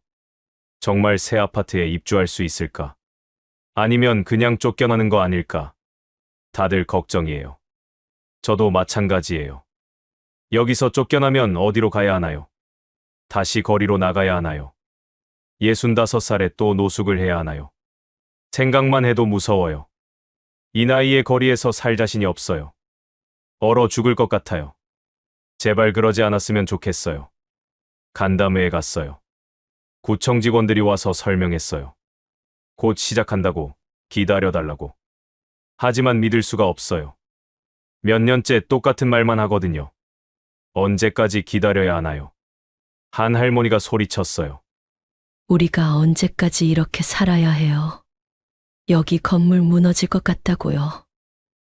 정말 새 아파트에 입주할 수 있을까? 아니면 그냥 쫓겨나는 거 아닐까? 다들 걱정이에요. 저도 마찬가지예요. 여기서 쫓겨나면 어디로 가야 하나요? 다시 거리로 나가야 하나요? 65살에 또 노숙을 해야 하나요? 생각만 해도 무서워요. 이 나이에 거리에서 살 자신이 없어요. 얼어 죽을 것 같아요. 제발 그러지 않았으면 좋겠어요. 간담회에 갔어요. 구청 직원들이 와서 설명했어요. 곧 시작한다고, 기다려달라고. 하지만 믿을 수가 없어요. 몇 년째 똑같은 말만 하거든요. 언제까지 기다려야 하나요? 한 할머니가 소리쳤어요. 우리가 언제까지 이렇게 살아야 해요? 여기 건물 무너질 것 같다고요.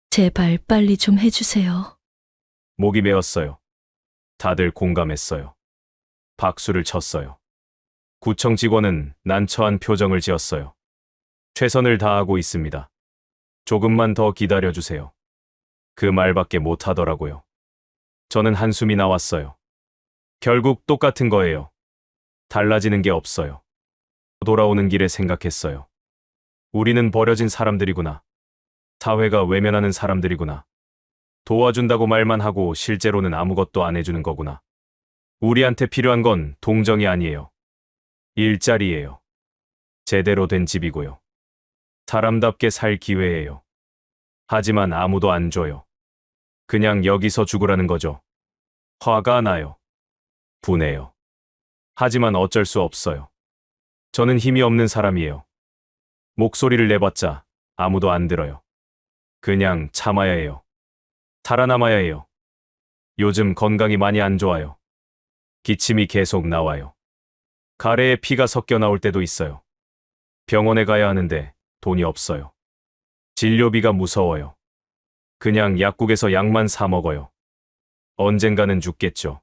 제발 빨리 좀 해주세요. 목이 메었어요. 다들 공감했어요. 박수를 쳤어요. 구청 직원은 난처한 표정을 지었어요. 최선을 다하고 있습니다. 조금만 더 기다려주세요. 그 말밖에 못하더라고요. 저는 한숨이 나왔어요. 결국 똑같은 거예요. 달라지는 게 없어요. 돌아오는 길에 생각했어요. 우리는 버려진 사람들이구나. 사회가 외면하는 사람들이구나. 도와준다고 말만 하고 실제로는 아무것도 안 해주는 거구나. 우리한테 필요한 건 동정이 아니에요. 일자리예요. 제대로 된 집이고요. 사람답게 살 기회예요. 하지만 아무도 안 줘요. 그냥 여기서 죽으라는 거죠. 화가 나요. 분해요. 하지만 어쩔 수 없어요. 저는 힘이 없는 사람이에요. 목소리를 내봤자 아무도 안 들어요. 그냥 참아야 해요. 살아남아야 해요. 요즘 건강이 많이 안 좋아요. 기침이 계속 나와요. 가래에 피가 섞여 나올 때도 있어요. 병원에 가야 하는데 돈이 없어요. 진료비가 무서워요. 그냥 약국에서 약만 사 먹어요. 언젠가는 죽겠죠.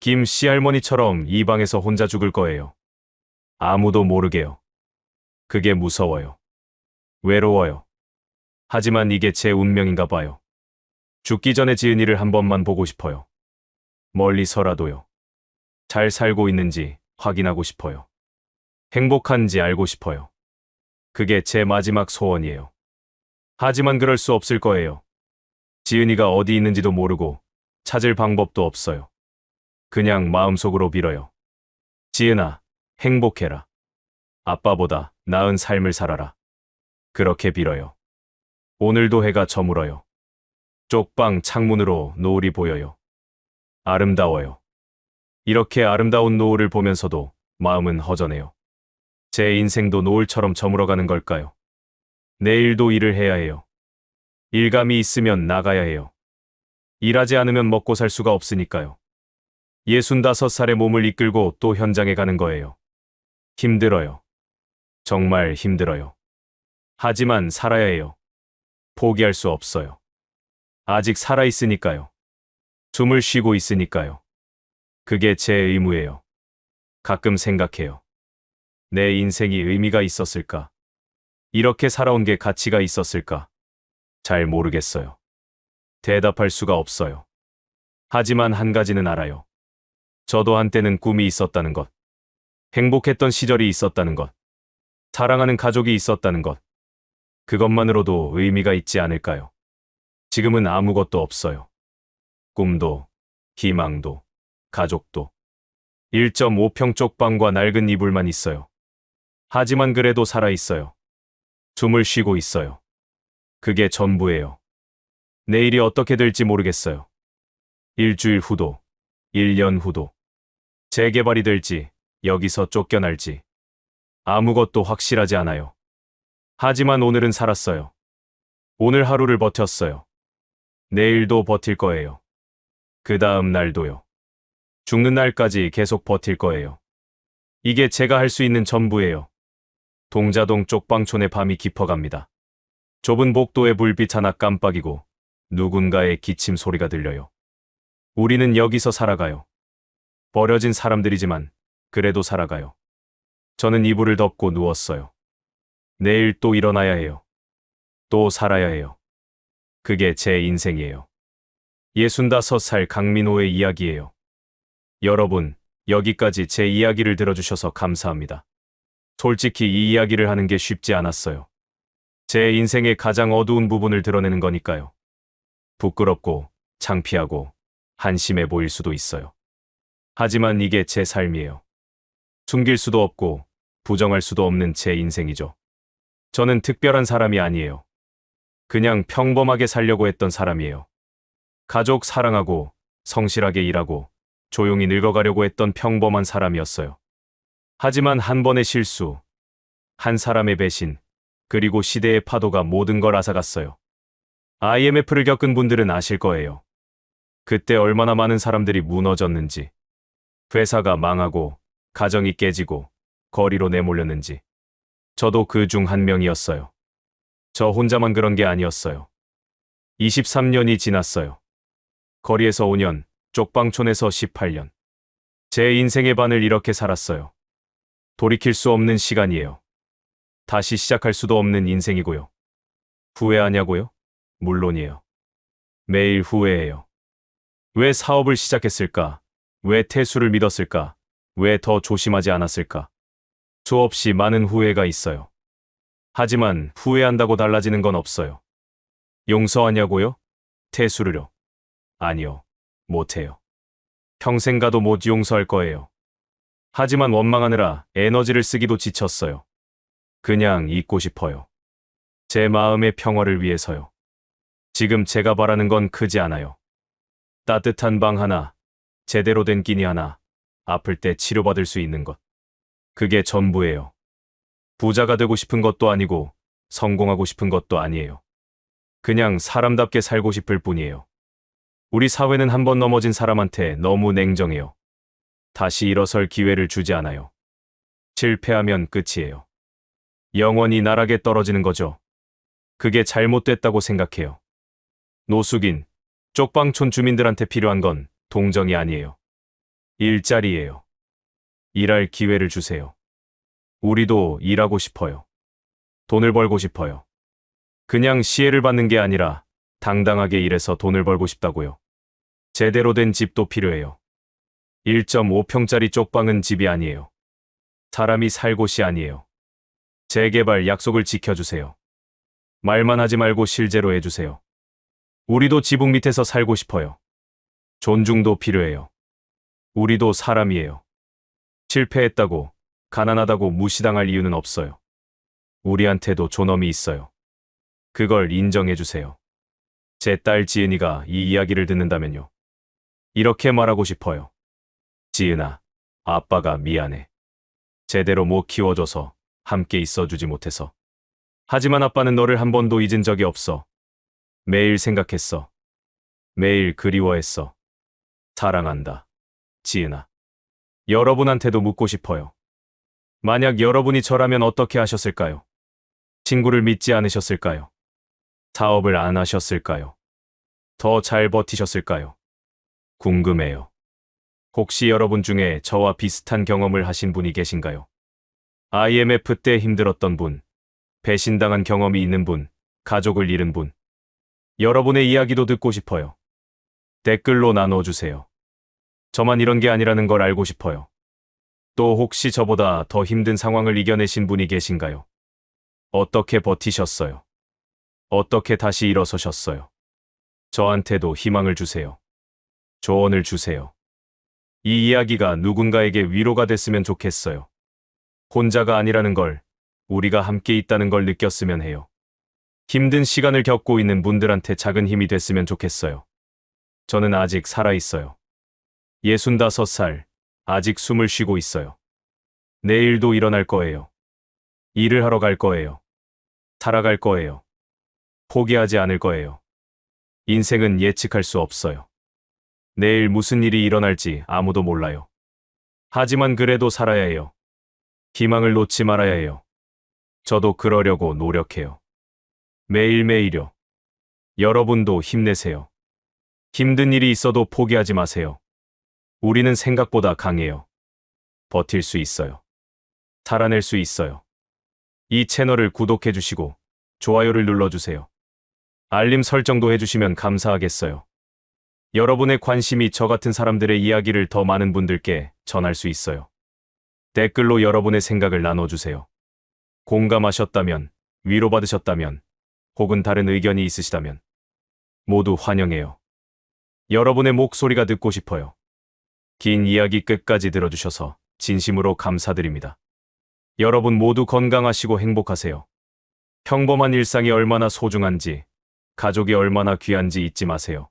김 씨 할머니처럼 이 방에서 혼자 죽을 거예요. 아무도 모르게요. 그게 무서워요. 외로워요. 하지만 이게 제 운명인가 봐요. 죽기 전에 지은이를 한 번만 보고 싶어요. 멀리서라도요. 잘 살고 있는지 확인하고 싶어요. 행복한지 알고 싶어요. 그게 제 마지막 소원이에요. 하지만 그럴 수 없을 거예요. 지은이가 어디 있는지도 모르고 찾을 방법도 없어요. 그냥 마음속으로 빌어요. 지은아, 행복해라. 아빠보다 나은 삶을 살아라. 그렇게 빌어요. 오늘도 해가 저물어요. 쪽방 창문으로 노을이 보여요. 아름다워요. 이렇게 아름다운 노을을 보면서도 마음은 허전해요. 제 인생도 노을처럼 저물어가는 걸까요? 내일도 일을 해야 해요. 일감이 있으면 나가야 해요. 일하지 않으면 먹고 살 수가 없으니까요. 65살의 몸을 이끌고 또 현장에 가는 거예요. 힘들어요. 정말 힘들어요. 하지만 살아야 해요. 포기할 수 없어요. 아직 살아있으니까요. 숨을 쉬고 있으니까요. 그게 제 의무예요. 가끔 생각해요. 내 인생이 의미가 있었을까? 이렇게 살아온 게 가치가 있었을까? 잘 모르겠어요. 대답할 수가 없어요. 하지만 한 가지는 알아요. 저도 한때는 꿈이 있었다는 것. 행복했던 시절이 있었다는 것. 사랑하는 가족이 있었다는 것. 그것만으로도 의미가 있지 않을까요? 지금은 아무것도 없어요. 꿈도, 희망도, 가족도. 1.5평 쪽방과 낡은 이불만 있어요. 하지만 그래도 살아있어요. 숨을 쉬고 있어요. 그게 전부예요. 내일이 어떻게 될지 모르겠어요. 일주일 후도, 1년 후도. 재개발이 될지, 여기서 쫓겨날지. 아무것도 확실하지 않아요. 하지만 오늘은 살았어요. 오늘 하루를 버텼어요. 내일도 버틸 거예요. 그 다음 날도요. 죽는 날까지 계속 버틸 거예요. 이게 제가 할 수 있는 전부예요. 동자동 쪽방촌의 밤이 깊어갑니다. 좁은 복도에 불빛 하나 깜빡이고 누군가의 기침 소리가 들려요. 우리는 여기서 살아가요. 버려진 사람들이지만 그래도 살아가요. 저는 이불을 덮고 누웠어요. 내일 또 일어나야 해요. 또 살아야 해요. 그게 제 인생이에요. 65살 강민호의 이야기예요. 여러분, 여기까지 제 이야기를 들어주셔서 감사합니다. 솔직히 이 이야기를 하는 게 쉽지 않았어요. 제 인생의 가장 어두운 부분을 드러내는 거니까요. 부끄럽고 창피하고 한심해 보일 수도 있어요. 하지만 이게 제 삶이에요. 숨길 수도 없고 부정할 수도 없는 제 인생이죠. 저는 특별한 사람이 아니에요. 그냥 평범하게 살려고 했던 사람이에요. 가족 사랑하고 성실하게 일하고 조용히 늙어가려고 했던 평범한 사람이었어요. 하지만 한 번의 실수, 한 사람의 배신, 그리고 시대의 파도가 모든 걸 앗아갔어요. IMF를 겪은 분들은 아실 거예요. 그때 얼마나 많은 사람들이 무너졌는지, 회사가 망하고 가정이 깨지고 거리로 내몰렸는지. 저도 그 중 한 명이었어요. 저 혼자만 그런 게 아니었어요. 23년이 지났어요. 거리에서 5년, 쪽방촌에서 18년. 제 인생의 반을 이렇게 살았어요. 돌이킬 수 없는 시간이에요. 다시 시작할 수도 없는 인생이고요. 후회하냐고요? 물론이에요. 매일 후회해요. 왜 사업을 시작했을까? 왜 퇴수를 믿었을까? 왜 더 조심하지 않았을까? 수없이 많은 후회가 있어요. 하지만 후회한다고 달라지는 건 없어요. 용서하냐고요? 퇴수를요? 아니요. 못해요. 평생 가도 못 용서할 거예요. 하지만 원망하느라 에너지를 쓰기도 지쳤어요. 그냥 잊고 싶어요. 제 마음의 평화를 위해서요. 지금 제가 바라는 건 크지 않아요. 따뜻한 방 하나, 제대로 된 끼니 하나, 아플 때 치료받을 수 있는 것. 그게 전부예요. 부자가 되고 싶은 것도 아니고 성공하고 싶은 것도 아니에요. 그냥 사람답게 살고 싶을 뿐이에요. 우리 사회는 한 번 넘어진 사람한테 너무 냉정해요. 다시 일어설 기회를 주지 않아요. 실패하면 끝이에요. 영원히 나락에 떨어지는 거죠. 그게 잘못됐다고 생각해요. 노숙인, 쪽방촌 주민들한테 필요한 건 동정이 아니에요. 일자리예요. 일할 기회를 주세요. 우리도 일하고 싶어요. 돈을 벌고 싶어요. 그냥 시혜를 받는 게 아니라 당당하게 일해서 돈을 벌고 싶다고요. 제대로 된 집도 필요해요. 1.5평짜리 쪽방은 집이 아니에요. 사람이 살 곳이 아니에요. 재개발 약속을 지켜주세요. 말만 하지 말고 실제로 해주세요. 우리도 지붕 밑에서 살고 싶어요. 존중도 필요해요. 우리도 사람이에요. 실패했다고, 가난하다고 무시당할 이유는 없어요. 우리한테도 존엄이 있어요. 그걸 인정해주세요. 제 딸 지은이가 이 이야기를 듣는다면요. 이렇게 말하고 싶어요. 지은아, 아빠가 미안해. 제대로 못 키워줘서, 함께 있어주지 못해서. 하지만 아빠는 너를 한 번도 잊은 적이 없어. 매일 생각했어. 매일 그리워했어. 사랑한다. 지은아. 여러분한테도 묻고 싶어요. 만약 여러분이 저라면 어떻게 하셨을까요? 친구를 믿지 않으셨을까요? 사업을 안 하셨을까요? 더 잘 버티셨을까요? 궁금해요. 혹시 여러분 중에 저와 비슷한 경험을 하신 분이 계신가요? IMF 때 힘들었던 분, 배신당한 경험이 있는 분, 가족을 잃은 분. 여러분의 이야기도 듣고 싶어요. 댓글로 나눠주세요. 저만 이런 게 아니라는 걸 알고 싶어요. 또 혹시 저보다 더 힘든 상황을 이겨내신 분이 계신가요? 어떻게 버티셨어요? 어떻게 다시 일어서셨어요? 저한테도 희망을 주세요. 조언을 주세요. 이 이야기가 누군가에게 위로가 됐으면 좋겠어요. 혼자가 아니라는 걸, 우리가 함께 있다는 걸 느꼈으면 해요. 힘든 시간을 겪고 있는 분들한테 작은 힘이 됐으면 좋겠어요. 저는 아직 살아있어요. 65살, 아직 숨을 쉬고 있어요. 내일도 일어날 거예요. 일을 하러 갈 거예요. 살아갈 거예요. 포기하지 않을 거예요. 인생은 예측할 수 없어요. 내일 무슨 일이 일어날지 아무도 몰라요. 하지만 그래도 살아야 해요. 희망을 놓지 말아야 해요. 저도 그러려고 노력해요. 매일매일요. 여러분도 힘내세요. 힘든 일이 있어도 포기하지 마세요. 우리는 생각보다 강해요. 버틸 수 있어요. 살아낼 수 있어요. 이 채널을 구독해 주시고 좋아요를 눌러주세요. 알림 설정도 해주시면 감사하겠어요. 여러분의 관심이 저 같은 사람들의 이야기를 더 많은 분들께 전할 수 있어요. 댓글로 여러분의 생각을 나눠주세요. 공감하셨다면, 위로받으셨다면, 혹은 다른 의견이 있으시다면 모두 환영해요. 여러분의 목소리가 듣고 싶어요. 긴 이야기 끝까지 들어주셔서 진심으로 감사드립니다. 여러분 모두 건강하시고 행복하세요. 평범한 일상이 얼마나 소중한지, 가족이 얼마나 귀한지 잊지 마세요.